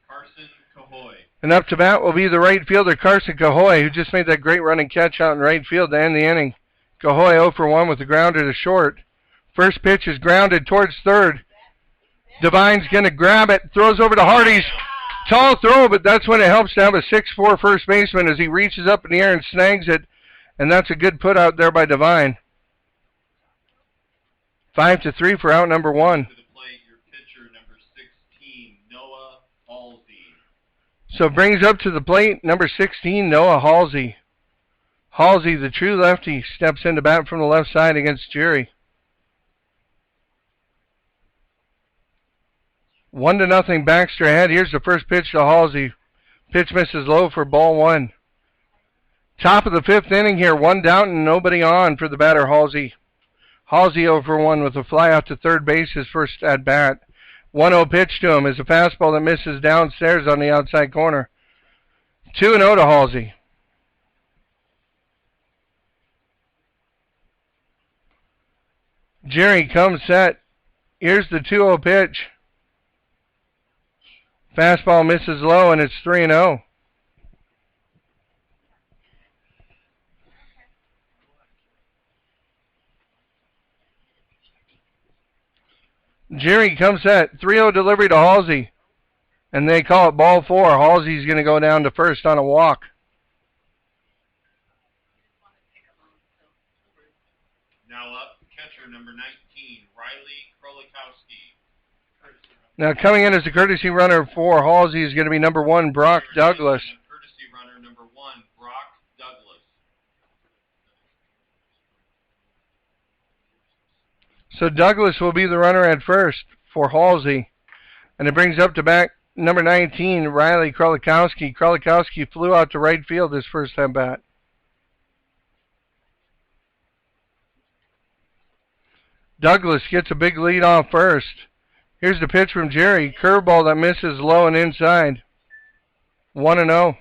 Carson Cahoy. And up to bat will be the right fielder, Carson Cahoy, who just made that great running catch out in right field to end the inning. Cahoy 0 for 1 with the grounder to short. First pitch is grounded towards third. Devine's going to grab it, throws over to Hardy's. Tall throw, but that's when it helps to have a 6'4" first baseman as he reaches up in the air and snags it. And that's a good put out there by Devine. 5-3 for out number 1. To the plate, your pitcher, number 16, Noah Halsey. So brings up to the plate number 16, Noah Halsey. Halsey, the true lefty, steps into bat from the left side against Jerry. 1-0 Baxter ahead. Here's the first pitch to Halsey. Pitch misses low for ball 1. Top of the 5th inning here. 1 down and nobody on for the batter, Halsey. Halsey 0 for 1 with a fly out to third base, his first at bat. 1-0 pitch to him is a fastball that misses downstairs on the outside corner. 2-0 to Halsey. Jerry comes set. Here's the 2-0 pitch. Fastball misses low, and it's 3-0. Jerry comes set. 3-0 delivery to Halsey. And they call it ball 4. Halsey's going to go down to first on a walk. Now up, catcher, number 19, Riley Krolikowski. Now coming in as a courtesy runner for Halsey is going to be number 1, Brock Douglas. Courtesy runner, number 1, Brock Douglas. So Douglas will be the runner at first for Halsey. And it brings up to back number 19, Riley Krolikowski. Krolikowski flew out to right field his first at bat. Douglas gets a big lead off first. Here's the pitch from Jerry. Curveball that misses low and inside. 1-0.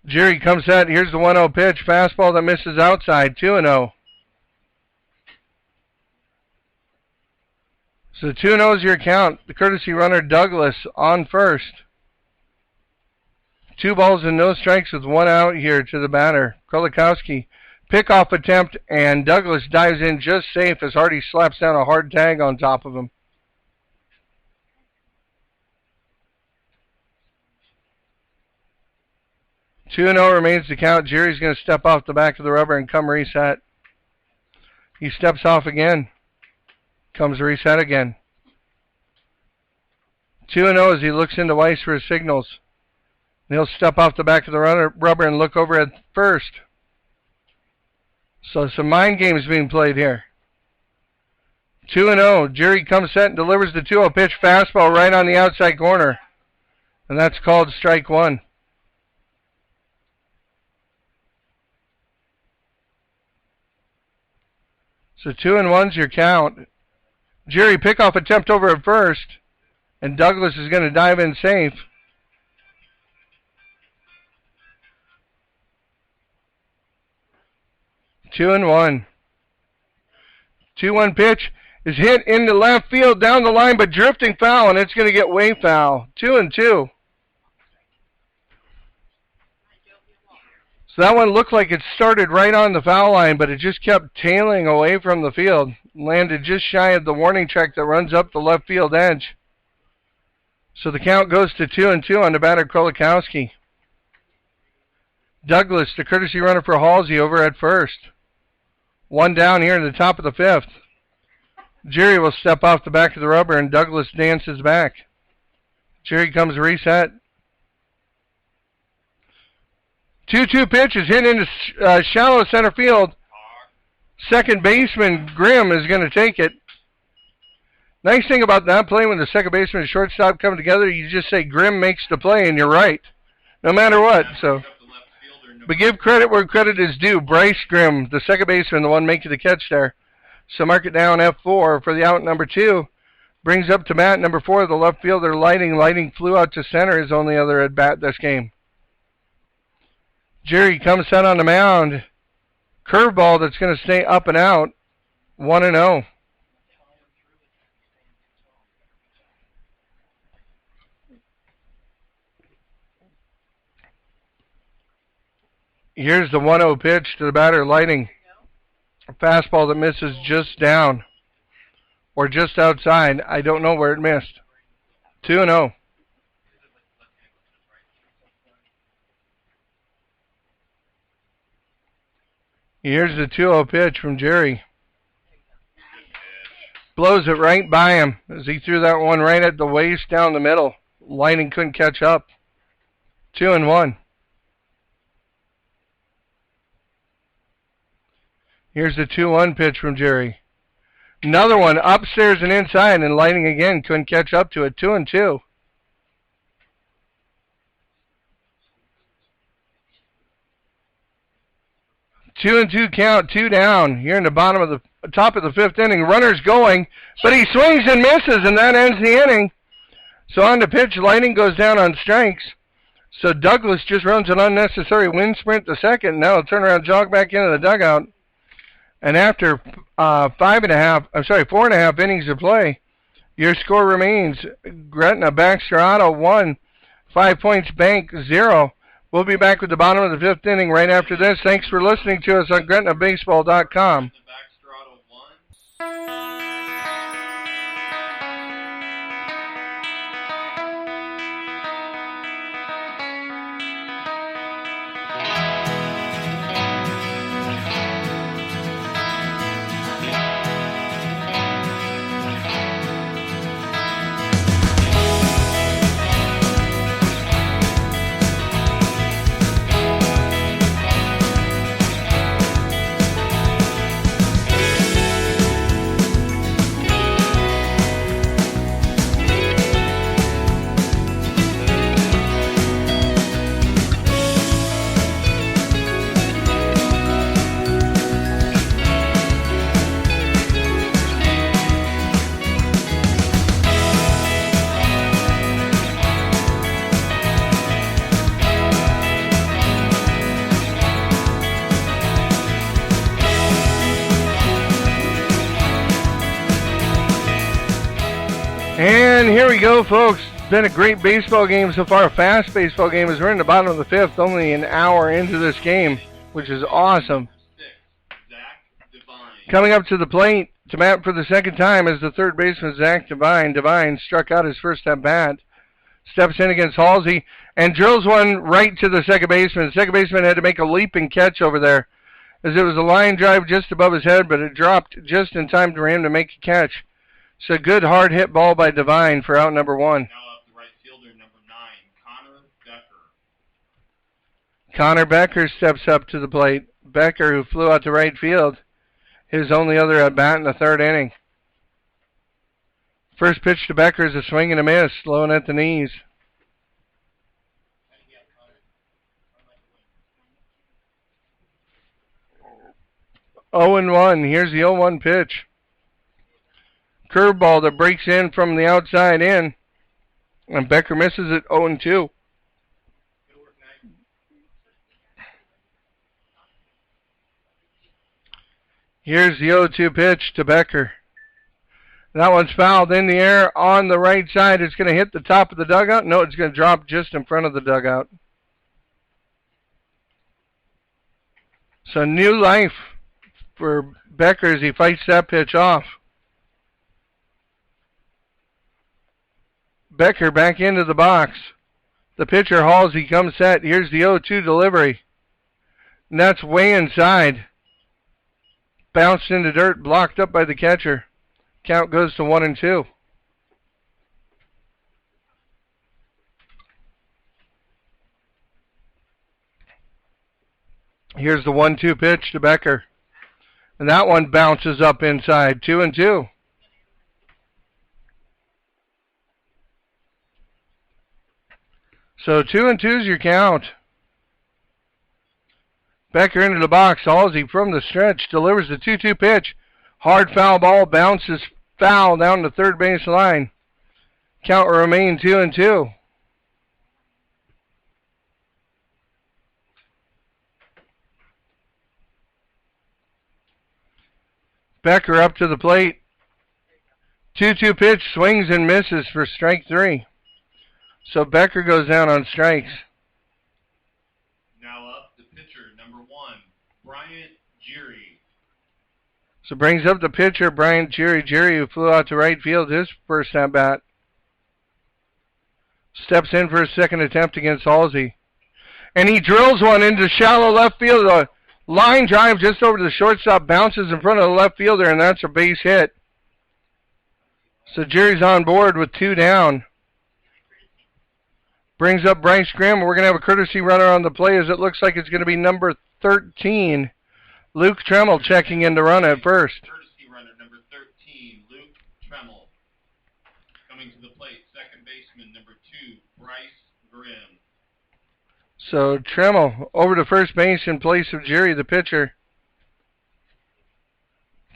Jerry comes set. Here's the 1-0 pitch. Fastball that misses outside. 2-0. So 2-0 is your count. The courtesy runner Douglas on first. 2 balls and no strikes with 1 out here to the batter. Krolikowski, pickoff attempt, and Douglas dives in just safe as Hardy slaps down a hard tag on top of him. Two and 0 remains to count. Jerry's going to step off the back of the rubber and come reset. He steps off again. Comes reset again. 2-0 as he looks into Weiss for his signals. He'll step off the back of the rubber and look over at first. So some mind games being played here. 2-0. Jerry comes set and delivers the 2-0 pitch. Fastball right on the outside corner. And that's called strike 1. So 2-1's your count. Jerry pickoff attempt over at first. And Douglas is going to dive in safe. Two and one. 2-1 pitch is hit into left field down the line, but drifting foul, and it's going to get way foul. 2-2. So that one looked like it started right on the foul line, but it just kept tailing away from the field. Landed just shy of the warning track that runs up the left field edge. So the count goes to 2-2 on the batter, Krolikowski. Douglas, the courtesy runner for Halsey, over at first. One down here in the top of the fifth. Jerry will step off the back of the rubber, and Douglas dances back. Jerry comes reset. 2-2 pitch is hit into shallow center field. Second baseman Grimm is going to take it. Nice thing about that play, when the second baseman and shortstop come together, you just say Grimm makes the play, and you're right, no matter what. So, but give credit where credit is due. Bryce Grimm, the second baseman, the one making the catch there. So mark it down, F4 for the out number 2. Brings up to bat number 4, the left fielder, Lighting. Lighting flew out to center, his only other at bat this game. Jerry comes set on the mound. Curveball that's going to stay up and out. 1-0. Here's the 1-0 pitch to the batter, Lighting. A fastball that misses just down or just outside. I don't know where it missed. 2-0. Here's the 2-0 pitch from Jerry. Blows it right by him as he threw that one right at the waist down the middle. Lighting couldn't catch up. 2-1. Here's the 2-1 pitch from Jerry. Another one upstairs and inside, and Lighting again couldn't catch up to it. 2-2. 2-2 count, 2 down. Here in the top of the fifth inning. Runner's going, but he swings and misses, and that ends the inning. So on the pitch, Lighting goes down on strikes. So Douglas just runs an unnecessary wind sprint to second. Now he'll turn around, jog back into the dugout. And after 4.5 innings of play, your score remains Gretna, Baxter, Otto 1, 5 points, Bank 0. We'll be back with the bottom of the fifth inning right after this. Thanks for listening to us on GretnaBaseball.com. And here we go, folks. It's been a great baseball game so far, a fast baseball game as we're in the bottom of the fifth, only an hour into this game, which is awesome. Coming up to the plate to bat for the second time is the third baseman, Zach Devine. Devine struck out his first at-bat, steps in against Halsey, and drills one right to the second baseman. The second baseman had to make a leaping catch over there, as it was a line drive just above his head, but it dropped just in time for him to make a catch. So good hard hit ball by Devine for out number 1. Now up the right fielder, number 9, Connor Becker. Connor Becker steps up to the plate. Becker, who flew out to right field, his only other at bat in the third inning. First pitch to Becker is a swing and a miss, low and at the knees. Oh and 1. Here's the 0-1 pitch. Curveball that breaks in from the outside in. And Becker misses it 0-2. Good work, Nick. Here's the 0-2 pitch to Becker. That one's fouled in the air on the right side. It's going to hit the top of the dugout. No, it's going to drop just in front of the dugout. So new life for Becker as he fights that pitch off. Becker back into the box. The pitcher hauls, he comes set. Here's the 0-2 delivery. And that's way inside. Bounced into dirt, blocked up by the catcher. Count goes to 1-2. Here's the 1-2 pitch to Becker. And that one bounces up inside. 2-2. So 2-2 is your count. Becker into the box. Halsey from the stretch delivers the 2-2 pitch. Hard foul ball bounces foul down the third base line. Count will remain 2-2. Becker up to the plate. 2-2 pitch, swings and misses for strike 3. So Becker goes down on strikes. Now up the pitcher, number 1, Bryant Geary. So brings up the pitcher, Bryant Geary. Geary, who flew out to right field his first at bat. Steps in for his second attempt against Halsey. And he drills one into shallow left field. A line drive just over the shortstop, bounces in front of the left fielder, and that's a base hit. So Geary's on board with 2 down. Brings up Bryce Grimm. We're going to have a courtesy runner on the play as it looks like it's going to be number 13. Luke Tremmel checking in to run at first. Courtesy runner, number 13, Luke Tremmel. Coming to the plate, second baseman, number 2, Bryce Grimm. So Tremmel over to first base in place of Geary, the pitcher.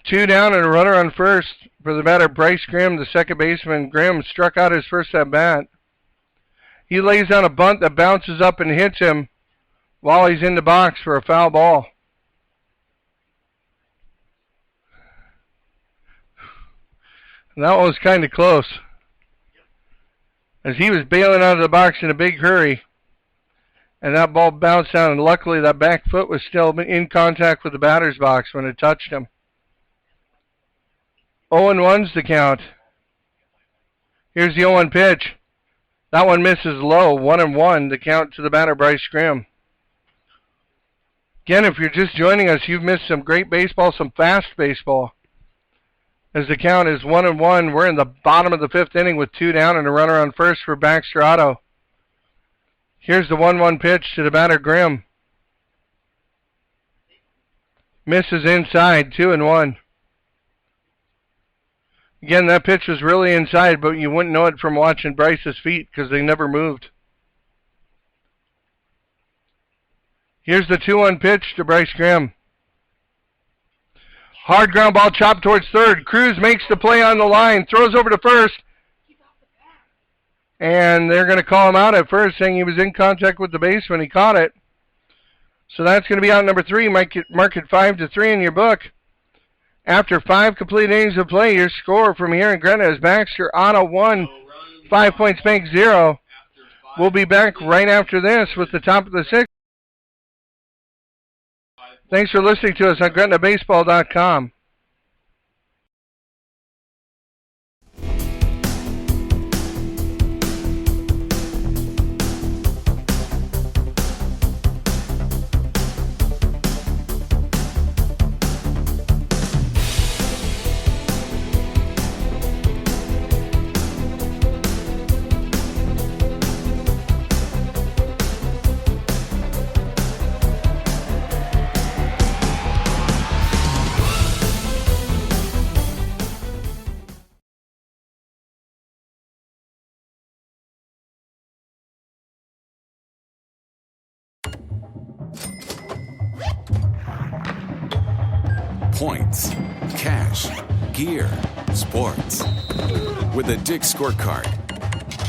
2 down and a runner on first for the batter, Bryce Grimm, the second baseman. Grimm struck out his first at bat. He lays down a bunt that bounces up and hits him while he's in the box for a foul ball. And that one was kind of close, as he was bailing out of the box in a big hurry. And that ball bounced down, and luckily that back foot was still in contact with the batter's box when it touched him. 0-1's the count. Here's the 0-1 pitch. That one misses low. 1-1, the count to the batter, Bryce Grimm. Again, if you're just joining us, you've missed some great baseball, some fast baseball. As the count is 1-1, we're in the bottom of the 5th inning with 2 down and a runner on first for Baxter Auto. Here's the 1-1 pitch to the batter, Grimm. Misses inside, 2-1. Again, that pitch was really inside, but you wouldn't know it from watching Bryce's feet because they never moved. Here's the 2-1 pitch to Bryce Grimm. Hard ground ball chopped towards third. Cruz makes the play on the line, throws over to first. And they're going to call him out at first, saying he was in contact with the base when he caught it. So that's going to be out number 3. Mark it 5-3 in your book. After 5 complete innings of play, your score from here in Gretna is Baxter Auto 1, 5 Points Bank 0. We'll be back right after this with the top of the 6th. Thanks for listening to us on GretnaBaseball.com. Points, cash, gear, sports. With a Dick Scorecard,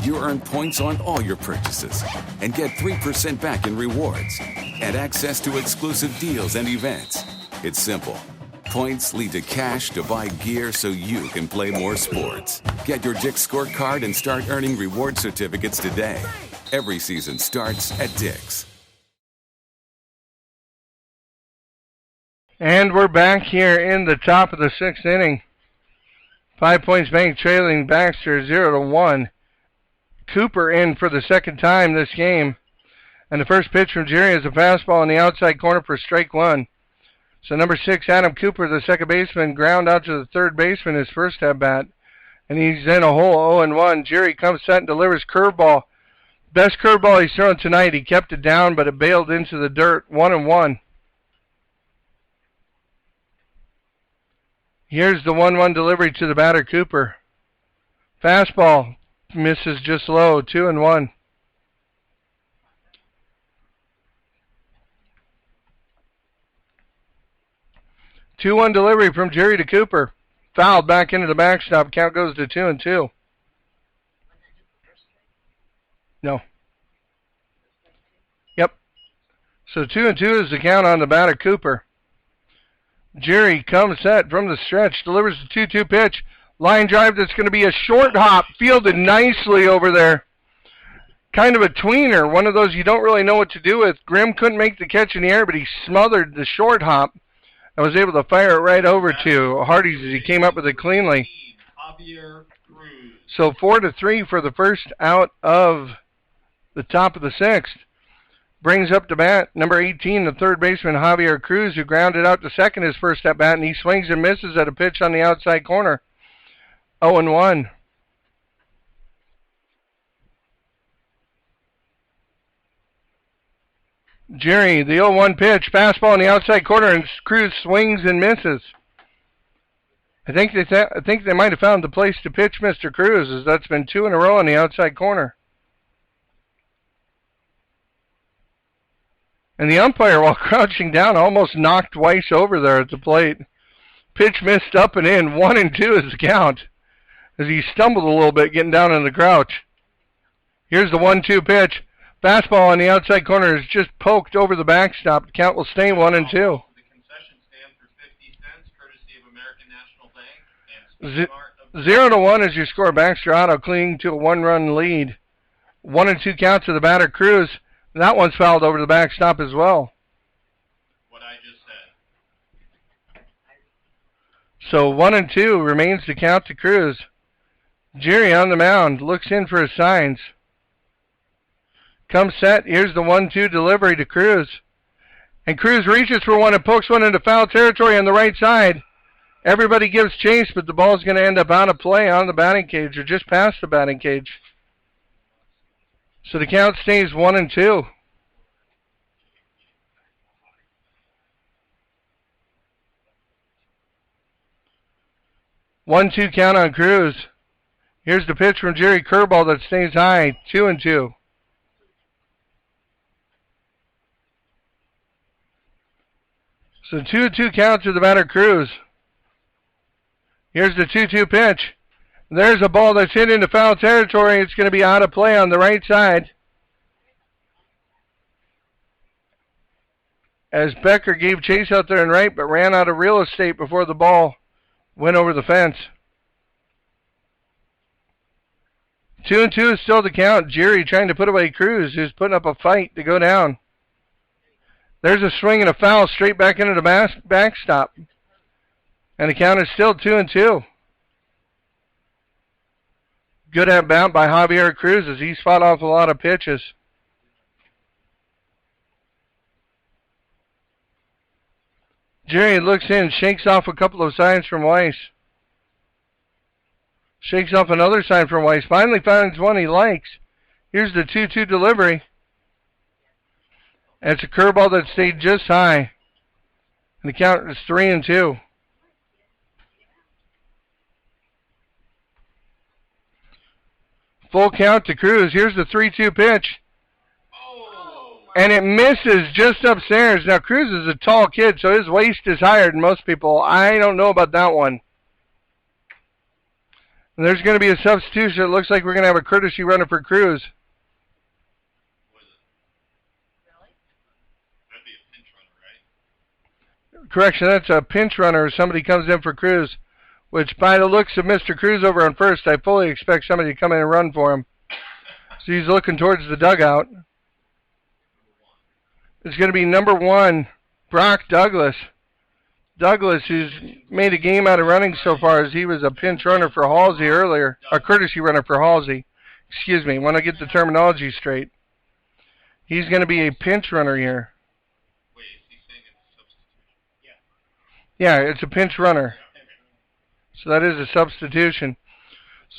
You earn points on all your purchases and get 3% back in rewards and access to exclusive deals and events. It's simple. Points lead to cash to buy gear so you can play more sports. Get your Dick's scorecard and start earning reward certificates today. Every season starts at Dick's. And we're back here in the top of the 6th inning. 5 Points Bank trailing Baxter 0-1. Cooper in for the second time this game. And the first pitch from Jerry is a fastball in the outside corner for strike 1. So number 6, Adam Cooper, the second baseman, ground out to the third baseman his first at-bat. And he's in a hole 0-1. Jerry comes set and delivers curveball. Best curveball he's thrown tonight. He kept it down, but it bailed into the dirt. 1-1. Here's the 1-1 delivery to the batter, Cooper. Fastball misses just low. 2-1. Two-one delivery from Jerry to Cooper. Fouled back into the backstop. Count goes to 2-2. No. Yep. So 2-2 is the count on the batter, Cooper. Jerry comes set from the stretch, delivers the 2-2 pitch. Line drive that's going to be a short hop, fielded nicely over there. Kind of a tweener, one of those you don't really know what to do with. Grimm couldn't make the catch in the air, but he smothered the short hop and was able to fire it right over to Hardy's as he came up with it cleanly. So 4-3 for the first out of the top of the 6th. Brings up to bat number 18, the third baseman, Javier Cruz, who grounded out to second his first at bat, and he swings and misses at a pitch on the outside corner. 0-1. Jerry, the 0-1 pitch, fastball in the outside corner, and Cruz swings and misses. I think they might have found the place to pitch Mr. Cruz, as that's been 2 in a row on the outside corner. And the umpire, while crouching down, almost knocked Weiss over there at the plate. Pitch missed up and in. 1-2 is the count, as he stumbled a little bit getting down in the crouch. Here's the 1-2 pitch. Fastball on the outside corner is just poked over the backstop. The count will stay 1-2. The concession stand for 50 cents, courtesy of American National Bank. 0-1 is your score. Baxter Auto clinging to a 1-run lead. 1-2 count to the batter, Cruz. That one's fouled over the backstop as well. What I just said. So 1-2 remains to count to Cruz. Jerry on the mound, looks in for his signs. Comes set, here's the 1-2 delivery to Cruz. And Cruz reaches for one and pokes one into foul territory on the right side. Everybody gives chase, but the ball's going to end up out of play on the batting cage, or just past the batting cage. So the count stays 1-2. One-two count on Cruz. Here's the pitch from Jerry, curveball that stays high. 2-2. So 2-2 count to the batter, Cruz. Here's the 2-2 pitch. There's a ball that's hit into foul territory. It's going to be out of play on the right side, as Becker gave chase out there and right, but ran out of real estate before the ball went over the fence. 2-2 is still the count. Jerry trying to put away Cruz, who's putting up a fight to go down. There's a swing and a foul straight back into the backstop. And the count is still 2-2. Good at bat by Javier Cruz as he's fought off a lot of pitches. Jerry looks in, shakes off a couple of signs from Weiss. Shakes off another sign from Weiss. Finally finds one he likes. Here's the 2-2 delivery. And it's a curveball that stayed just high. And the count is 3-2. Full count to Cruz. Here's the 3-2 pitch. And it misses just upstairs. Now, Cruz is a tall kid, so his waist is higher than most people. I don't know about that one. And there's going to be a substitution. It looks like we're going to have a courtesy runner for Cruz. What is it? Really? That'd be a pinch runner, right? Correction, that's a pinch runner. If somebody comes in for Cruz, which by the looks of Mr. Cruz over on first, I fully expect somebody to come in and run for him. So he's looking towards the dugout. It's going to be number 1, Brock Douglas. Douglas, who's made a game out of running so far, as he was a pinch runner for Halsey earlier, a courtesy runner for Halsey. Excuse me, when I get the terminology straight. He's going to be a pinch runner here. Wait, is he saying it's a substitution? Yeah, it's a pinch runner. So that is a substitution.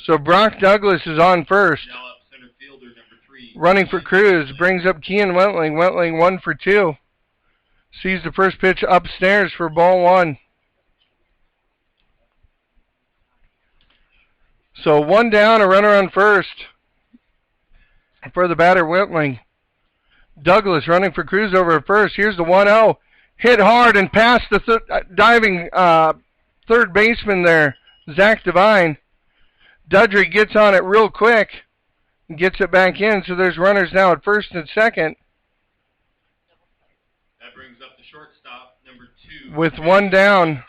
So Brock Douglas is on first. Now up center fielder number 3. Running for Cruz, brings up Kean Wentling. Wentling 1 for 2. Sees the first pitch upstairs for ball 1. So 1 down, a runner on first for the batter, Wentling. Douglas running for Cruz over at first. Here's the 1-0. Hit hard and past the diving third baseman there, Zach Devine. Dudry gets on it real quick and gets it back in. So there's runners now at first and second. That brings up the shortstop, number 2. With 1 down.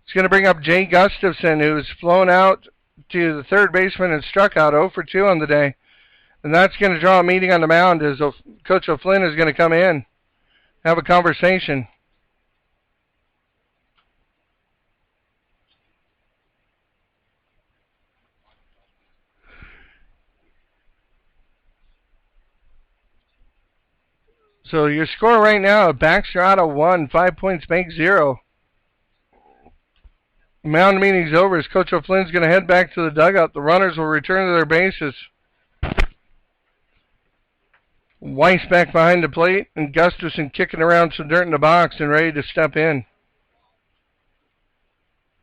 It's going to bring up Jay Gustafson, who's flown out to the third baseman and struck out 0 for 2 on the day. And that's going to draw a meeting on the mound as Coach O'Flynn is going to come in, have a conversation. So your score right now, Baxter out of 1, 5 points, Bank 0. Mound meeting's over as Coach O'Flynn's going to head back to the dugout. The runners will return to their bases. Weiss back behind the plate, and Gustafson kicking around some dirt in the box and ready to step in.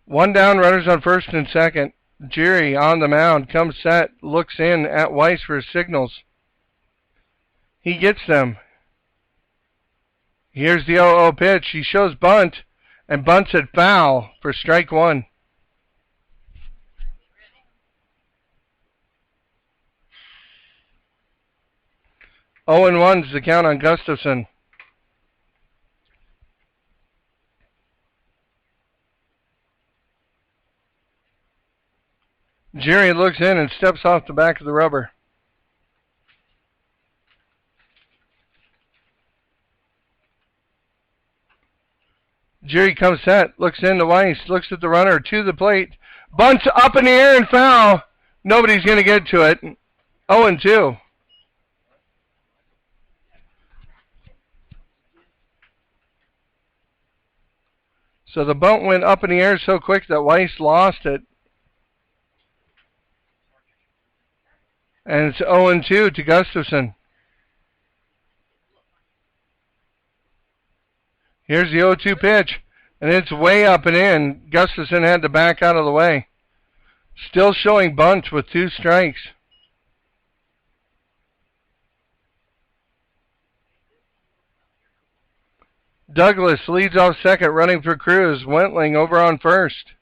1 down, runners on first and second. Jerry on the mound, comes set, looks in at Weiss for his signals. He gets them. Here's the 0-0 pitch. He shows bunt, and bunts it foul for strike 1. Oh and 1's the count on Gustafson. Jerry looks in and steps off the back of the rubber. Jerry comes set, looks into Weiss, looks at the runner to the plate, bunts up in the air and foul. Nobody's going to get to it. 0-2. So the bunt went up in the air so quick that Weiss lost it. And it's 0-2 to Gustafson. Here's the 0-2 pitch, and it's way up and in. Gustafson had to back out of the way. Still showing bunt with 2 strikes. Douglas leads off second, running for Cruz. Wentling over on first.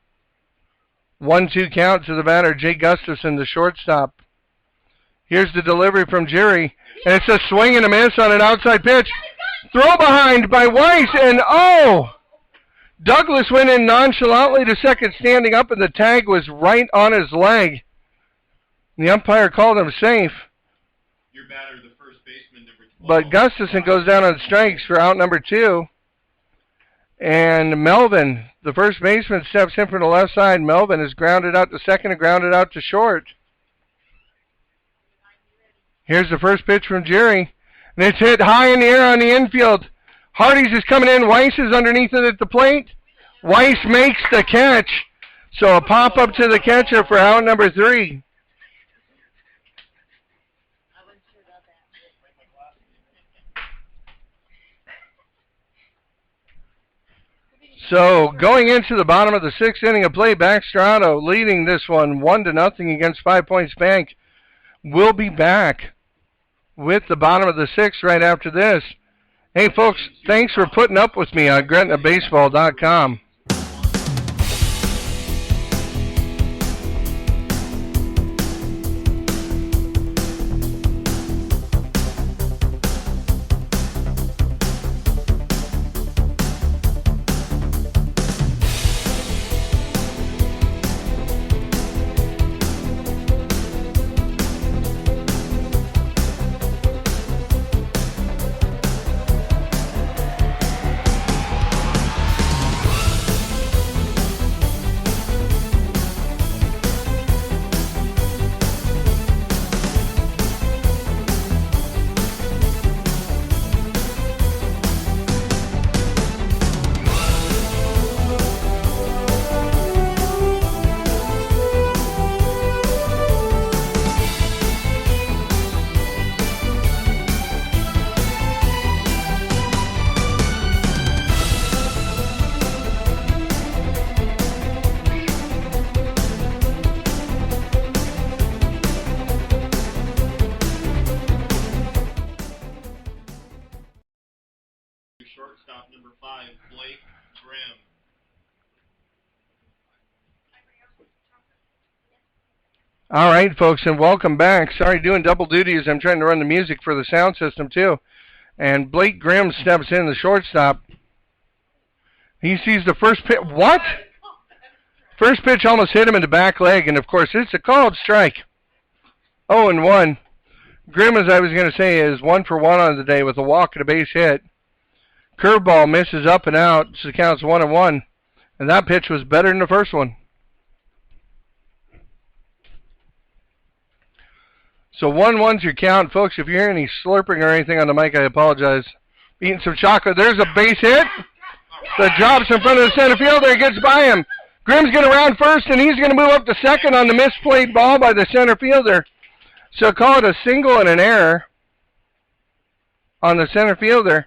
1-2 count to the batter, Jay Gustafson, the shortstop. Here's the delivery from Jerry, and it's a swing and a miss on an outside pitch. Throw behind by Weiss, and Douglas went in nonchalantly to second standing up, and the tag was right on his leg. The umpire called him safe. Your batter, the first baseman, number 12. But Gustafson goes down on strikes for out number 2. And Melvin, the first baseman, steps in from the left side. Melvin is grounded out to second and grounded out to short. Here's the first pitch from Jerry. And it's hit high in the air on the infield. Hardy's is coming in. Weiss is underneath it at the plate. Weiss makes the catch. So a pop-up to the catcher for out number 3. So going into the bottom of the 6th inning of play, Baxter leading this one 1-0 against 5 Points Bank. We'll be back with the bottom of the 6th right after this. Hey folks, thanks for putting up with me on GretnaBaseball.com. All right, folks, and welcome back. Sorry, doing double duty as I'm trying to run the music for the sound system, too. And Blake Grimm steps in, the shortstop. He sees the first pitch. What? First pitch almost hit him in the back leg, and, of course, it's a called strike. 0-1. Grimm, as I was going to say, is 1 for 1 on the day with a walk and a base hit. Curveball misses up and out, so it counts 1-1. And that pitch was better than the first one. So 1-1's your count, folks. If you're hearing any slurping or anything on the mic, I apologize. Eating some chocolate. There's a base hit. The drops in front of the center fielder. Gets by him. Grimm's going to round first, and he's going to move up to second on the misplayed ball by the center fielder. So call it a single and an error on the center fielder.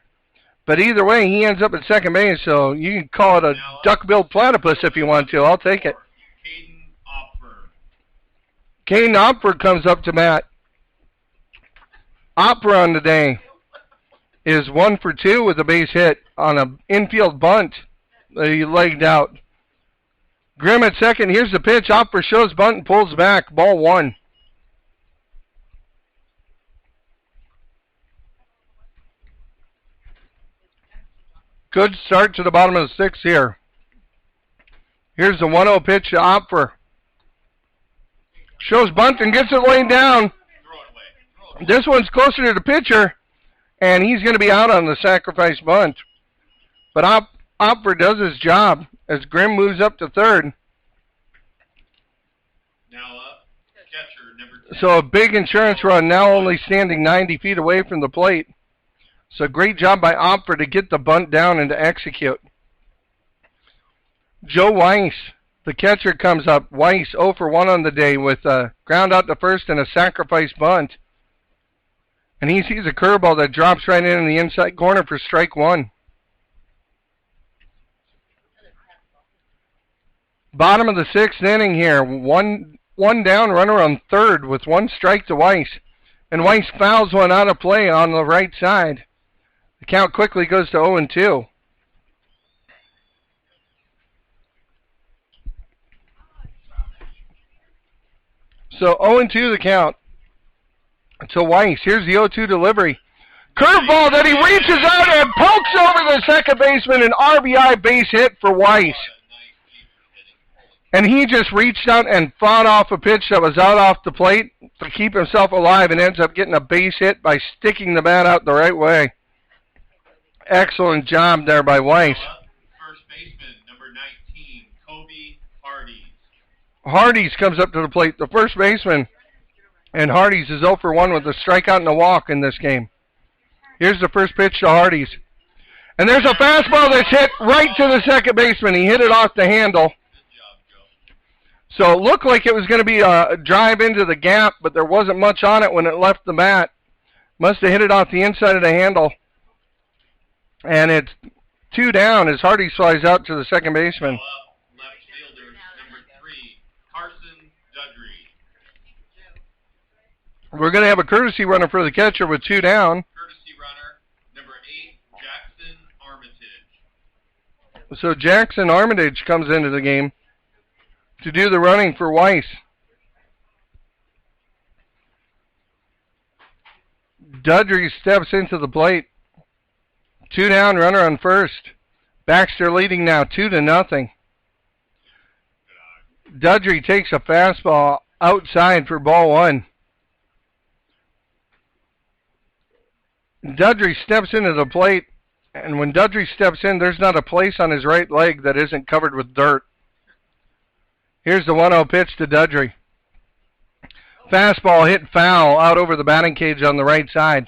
But either way, he ends up at second base, so you can call it a duck-billed platypus if you want to. I'll take it. Caden Opfer comes up to bat. Opfer on the day is 1 for 2 with a base hit on an infield bunt that he legged out. Grimm at second. Here's the pitch. Opfer shows bunt and pulls back. Ball 1. Good start to the bottom of the 6th here. Here's the 1-0 pitch to Opfer. Shows bunt and gets it laid down. This one's closer to the pitcher, and he's going to be out on the sacrifice bunt. But Opfer does his job as Grimm moves up to third. Now up, catcher number 10. So a big insurance run, now only standing 90 feet away from the plate. So great job by Opfer to get the bunt down and to execute. Joe Weiss, the catcher, comes up. Weiss 0 for 1 on the day with a ground out to first and a sacrifice bunt. And he sees a curveball that drops right in the inside corner for strike 1. Bottom of the 6th inning here. One down, runner on third with 1 strike to Weiss. And Weiss fouls one out of play on the right side. The count quickly goes to 0-2. So 0-2 the count to Weiss. Here's the 0-2 delivery. Curveball that he reaches out and pokes over the second baseman. An RBI base hit for Weiss. And he just reached out and fought off a pitch that was out off the plate to keep himself alive and ends up getting a base hit by sticking the bat out the right way. Excellent job there by Weiss. First baseman, number 19, Kobe Hardees. Hardees comes up to the plate, the first baseman. And Hardees is 0 for 1 with a strikeout and a walk in this game. Here's the first pitch to Hardees. And there's a fastball that's hit right to the second baseman. He hit it off the handle. Good job, Joe. So it looked like it was going to be a drive into the gap, but there wasn't much on it when it left the bat. Must have hit it off the inside of the handle. And it's 2 down as Hardees flies out to the second baseman. Up, left fielder, number 3, Carson Dudry. We're going to have a courtesy runner for the catcher with 2 down. Courtesy runner, number 8, Jackson Armitage. So Jackson Armitage comes into the game to do the running for Weiss. Dudry steps into the plate. 2 down, runner on first. Baxter leading now 2-0. Dudry takes a fastball outside for ball 1. Dudry steps into the plate, and when Dudry steps in, there's not a place on his right leg that isn't covered with dirt. Here's the 1-0 pitch to Dudry. Fastball hit foul out over the batting cage on the right side.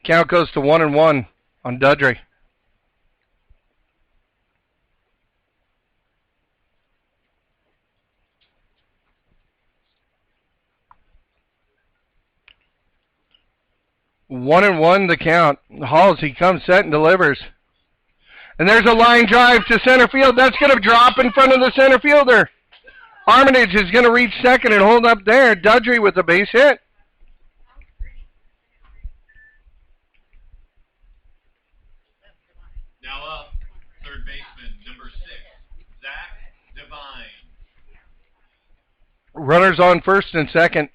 Count goes to 1-1 on Dudry. One and one the count. Halsey comes set and delivers. And there's a line drive to center field. That's going to drop in front of the center fielder. Armitage is going to reach second and hold up there. Dudry with a base hit. Now up, third baseman, number 6, Zach Runners on first and second.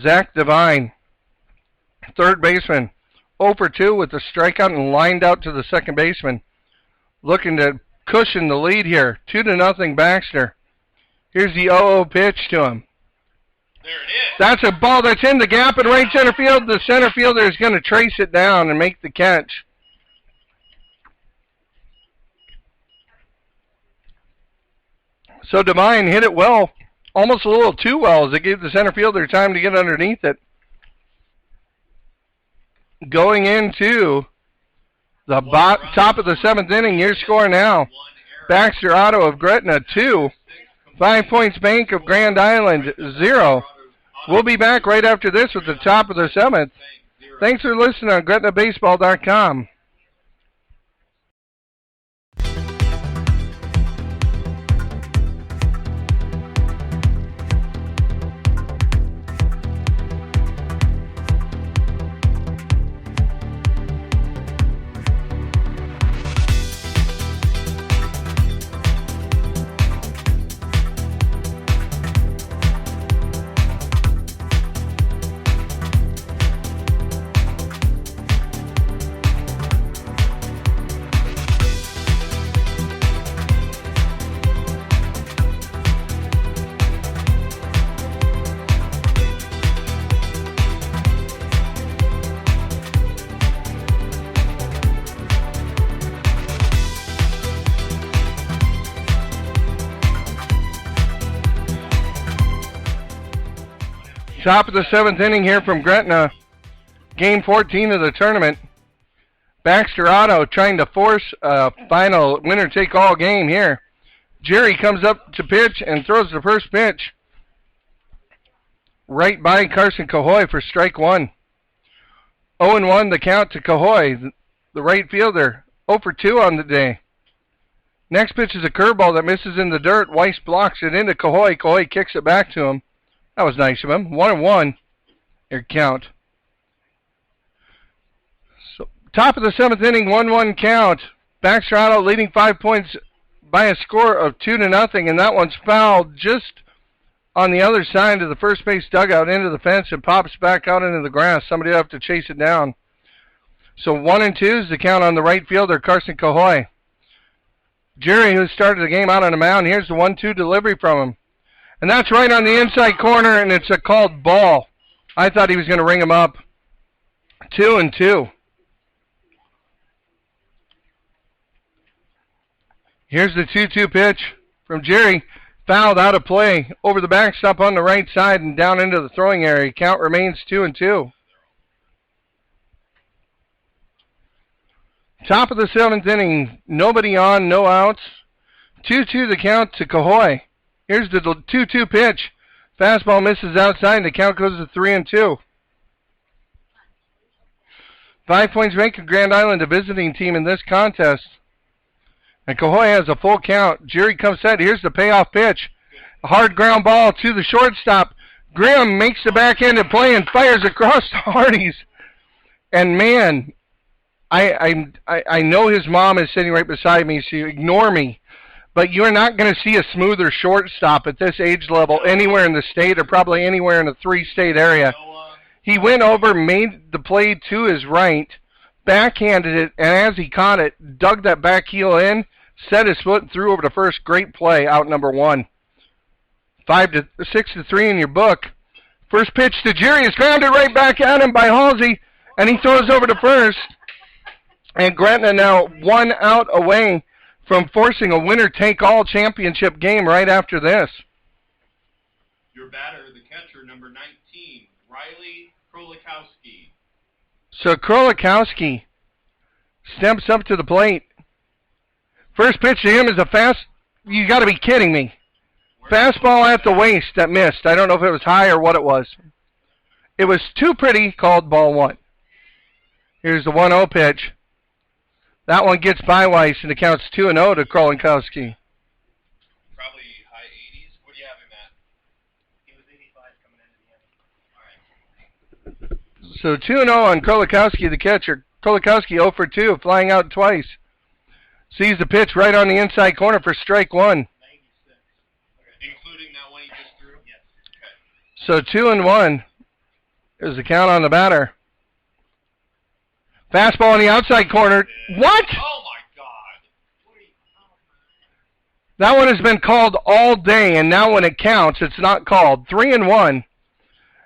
Zach Devine, third baseman, 0 for 2 with a strikeout and lined out to the second baseman. Looking to cushion the lead here. 2-0 Baxter. Here's the 0-0 pitch to him. There it is. That's a ball that's in the gap in right center field. The center fielder is going to trace it down and make the catch. So Devine hit it well, almost a little too well, as it gave the center fielder time to get underneath it. Going into the top of the 7th inning, your score now. Baxter Auto of Gretna, 2. 5 Points Bank of Grand Island, 0. We'll be back right after this with the top of the 7th. Thanks for listening on GretnaBaseball.com. Top of the 7th inning here from Gretna. Game 14 of the tournament. Baxter Auto trying to force a final winner-take-all game here. Jerry comes up to pitch and throws the first pitch right by Carson Cahoy for strike 1. 0-1 the count to Cahoy, the right fielder. 0 for 2 on the day. Next pitch is a curveball that misses in the dirt. Weiss blocks it into Cahoy. Cahoy kicks it back to him. That was nice of him. 1-1, your count. So, top of the 7th inning, 1-1 count. Baxter Auto leading 5 points by a score of 2-0, and that one's fouled just on the other side of the first base dugout into the fence and pops back out into the grass. Somebody will have to chase it down. So 1-2 is the count on the right fielder, Carson Cahoy. Jerry, who started the game out on the mound, here's the 1-2 delivery from him. And that's right on the inside corner, and it's a called ball. I thought he was going to ring him up. 2-2. Here's the 2-2 pitch from Jerry. Fouled out of play over the backstop on the right side and down into the throwing area. Count remains 2-2. Top of the 7th inning. Nobody on, no outs. 2-2 the count to Cahoy. Here's the 2-2 pitch. Fastball misses outside, and the count goes to 3-2. 5 Points Bank of Grand Island, a visiting team in this contest. And Cahoy has a full count. Jerry comes set. Here's the payoff pitch. A hard ground ball to the shortstop. Grimm makes the backhanded play and fires across the Hardee's. And man, I know his mom is sitting right beside me, so you ignore me. But you're not going to see a smoother shortstop at this age level anywhere in the state or probably anywhere in the 3-state area. He went over, made the play to his right, backhanded it, and as he caught it, dug that back heel in, set his foot, and threw over to first. Great play, out number 1. 6-3 in your book. First pitch to Jerry is grounded right back at him by Halsey, and he throws over to first. And Gretna now 1 out away from forcing a winner-take-all championship game right after this. Your batter, the catcher, number 19, Riley Krolikowski. So Krolikowski steps up to the plate. First pitch to him is a fast... You got to be kidding me. Fastball at the waist that missed. I don't know if it was high or what it was. It was too pretty, called ball 1. Here's the 1-0 pitch. That one gets by Weiss, and it counts 2-0 to Krolikowski. Probably high 80s. What do you have him at? He was 85 coming into the end. All right. So 2-0 on Krolikowski, the catcher. Krolikowski 0 for 2, flying out twice. Sees the pitch right on the inside corner for strike 1. 96. Including that one he just threw? Yes. So 2-1 is the count on the batter. Fastball in the outside corner. What? Oh my God! That one has been called all day, and now when it counts, it's not called. 3-1.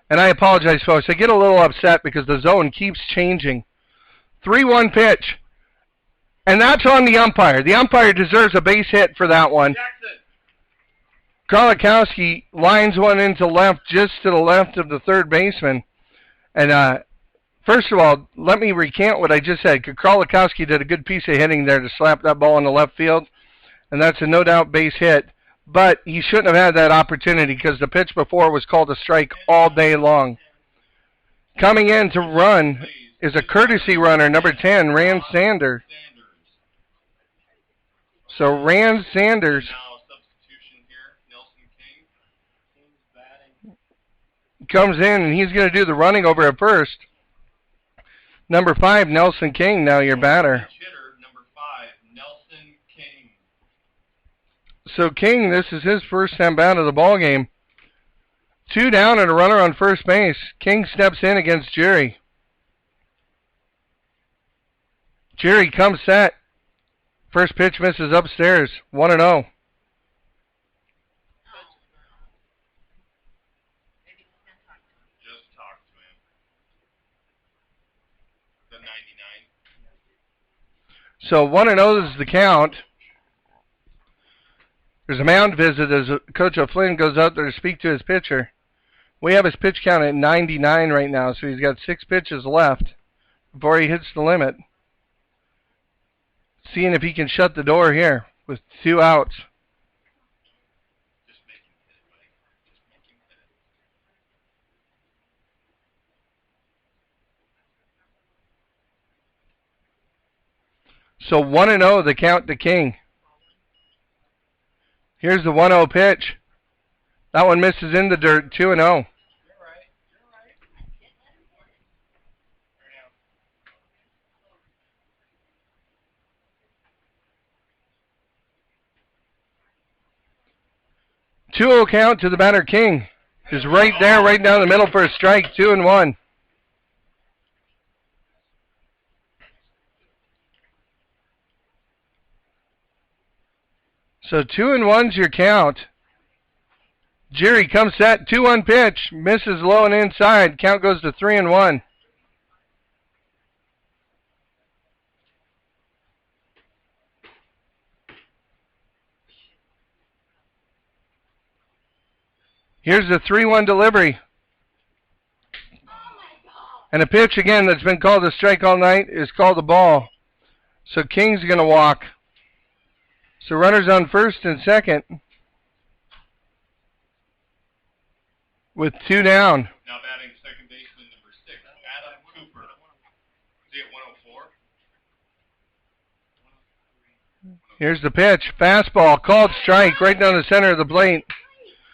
And I apologize, folks. I get a little upset because the zone keeps changing. 3-1 pitch. And that's on the umpire. The umpire deserves a base hit for that one. Jackson. Krolikowski lines one into left, just to the left of the third baseman. And first of all, let me recant what I just said. Krolikowski did a good piece of hitting there to slap that ball in the left field. And that's a no-doubt base hit. But he shouldn't have had that opportunity because the pitch before was called a strike all day long. Coming in to run is a courtesy runner, number 10, Rand Sanders. So Rand Sanders Now a substitution here. Nelson King. comes in, and he's going to do the running over at first. Number 5, Nelson King, now your batter. Pinch hitter, number 5, Nelson King. So King, this is his first time out of the ball game. 2 down and a runner on first base. King steps in against Jerry. Jerry comes set. First pitch misses upstairs. 1-0. Maybe you can talk to him. Just talk to him. The 99. So 1-0 is the count. There's a mound visit as Coach O'Flynn goes out there to speak to his pitcher. We have his pitch count at 99 right now, so he's got 6 pitches left before he hits the limit. Seeing if he can shut the door here with 2 outs. Just make him hit it, buddy. Just make him hit it. So 1-0 the count to King. Here's the 1-0 pitch. That one misses in the dirt. 2-0. You're right. You're right. Right now. 2-0 count to the batter King. Is right there, right down the middle for a strike. 2-1. So 2-1's your count. Jerry comes set, 2-1 pitch, misses low and inside. Count goes to 3-1. Here's the 3-1 delivery. And a pitch again that's been called a strike all night is called a ball. So King's going to walk. So runners on first and second with 2 down. Now batting second baseman number 6, Adam Cooper. Is he at 104? Here's the pitch. Fastball, called strike right down the center of the plate.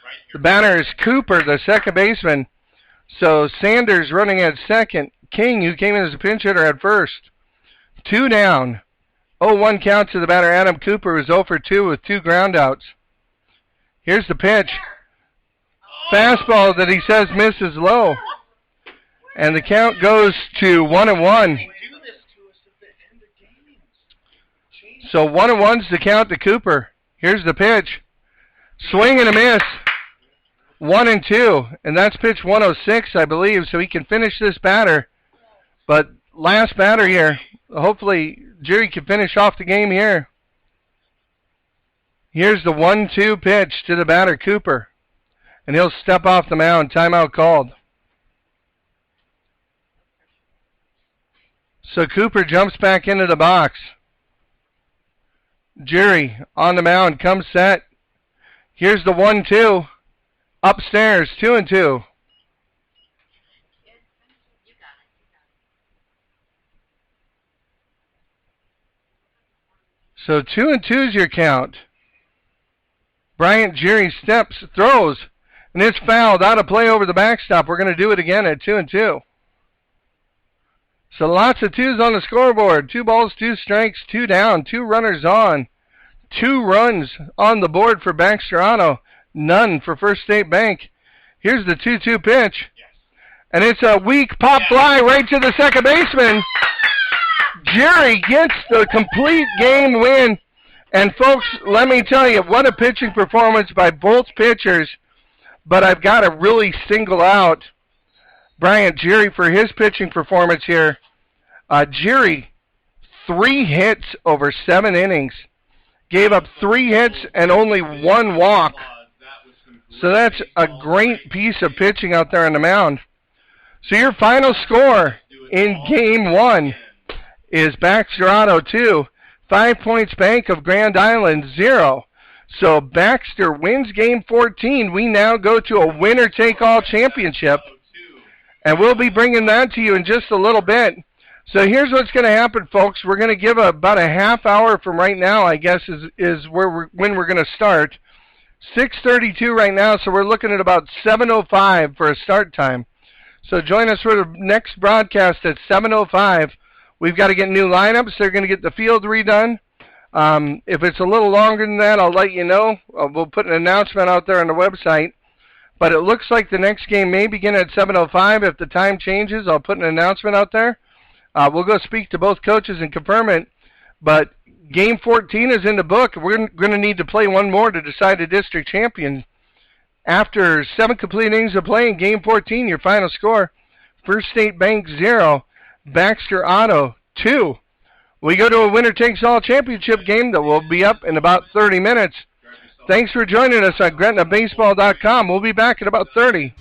Right The here. batter is Cooper, the second baseman. So Sanders running at second. King, who came in as a pinch hitter, at first. 2 down. 0-1 count to the batter. Adam Cooper is 0 for 2 with 2 groundouts. Here's the pitch. Fastball that he says misses low. And the count goes to 1-1. Do this to us at the end of games. So 1-1's the count to Cooper. Here's the pitch. Swing and a miss. 1-2. And that's pitch 106, I believe, so he can finish this batter. But last batter here. Hopefully Jerry can finish off the game here. Here's the 1-2 pitch to the batter, Cooper. And he'll step off the mound. Timeout called. So Cooper jumps back into the box. Jerry on the mound, comes set. Here's the 1-2. Upstairs, 2-2. You got it. So 2-2's your count. Bryant Jerry steps, throws, and it's fouled out of play over the backstop. We're going to do it again at 2-2. So lots of 2s on the scoreboard. 2 balls, 2 strikes, 2 down, 2 runners on. 2 runs on the board for Baxter Auto. None for First State Bank. Here's the 2-2 pitch. And it's a weak pop fly right to the second baseman. Jerry gets the complete game win. And, folks, let me tell you, what a pitching performance by both pitchers. But I've got to really single out Bryant Jerry for his pitching performance here. Jerry, 3 hits over 7 innings. Gave up 3 hits and only 1 walk. So that's a great piece of pitching out there on the mound. So your final score in Game 1 is Baxter Auto 2, 5 Points Bank of Grand Island 0. So Baxter wins Game 14. We now go to a winner-take-all championship. And we'll be bringing that to you in just a little bit. So here's what's going to happen, folks. We're going to give about a half hour from right now, I guess, is when we're going to start. 6:32 right now, so we're looking at about 7:05 for a start time. So join us for the next broadcast at 7:05. We've got to get new lineups. They're going to get the field redone. If it's a little longer than that, I'll let you know. We'll put an announcement out there on the website. But it looks like the next game may begin at 7:05. If the time changes, I'll put an announcement out there. We'll go speak to both coaches and confirm it. But Game 14 is in the book. We're going to need to play one more to decide a district champion. After 7 complete innings of play in Game 14, your final score, First State Bank 0, Baxter Auto 2. We go to a winner-takes-all championship game that will be up in about 30 minutes. Thanks for joining us on GretnaBaseball.com. We'll be back in about 30.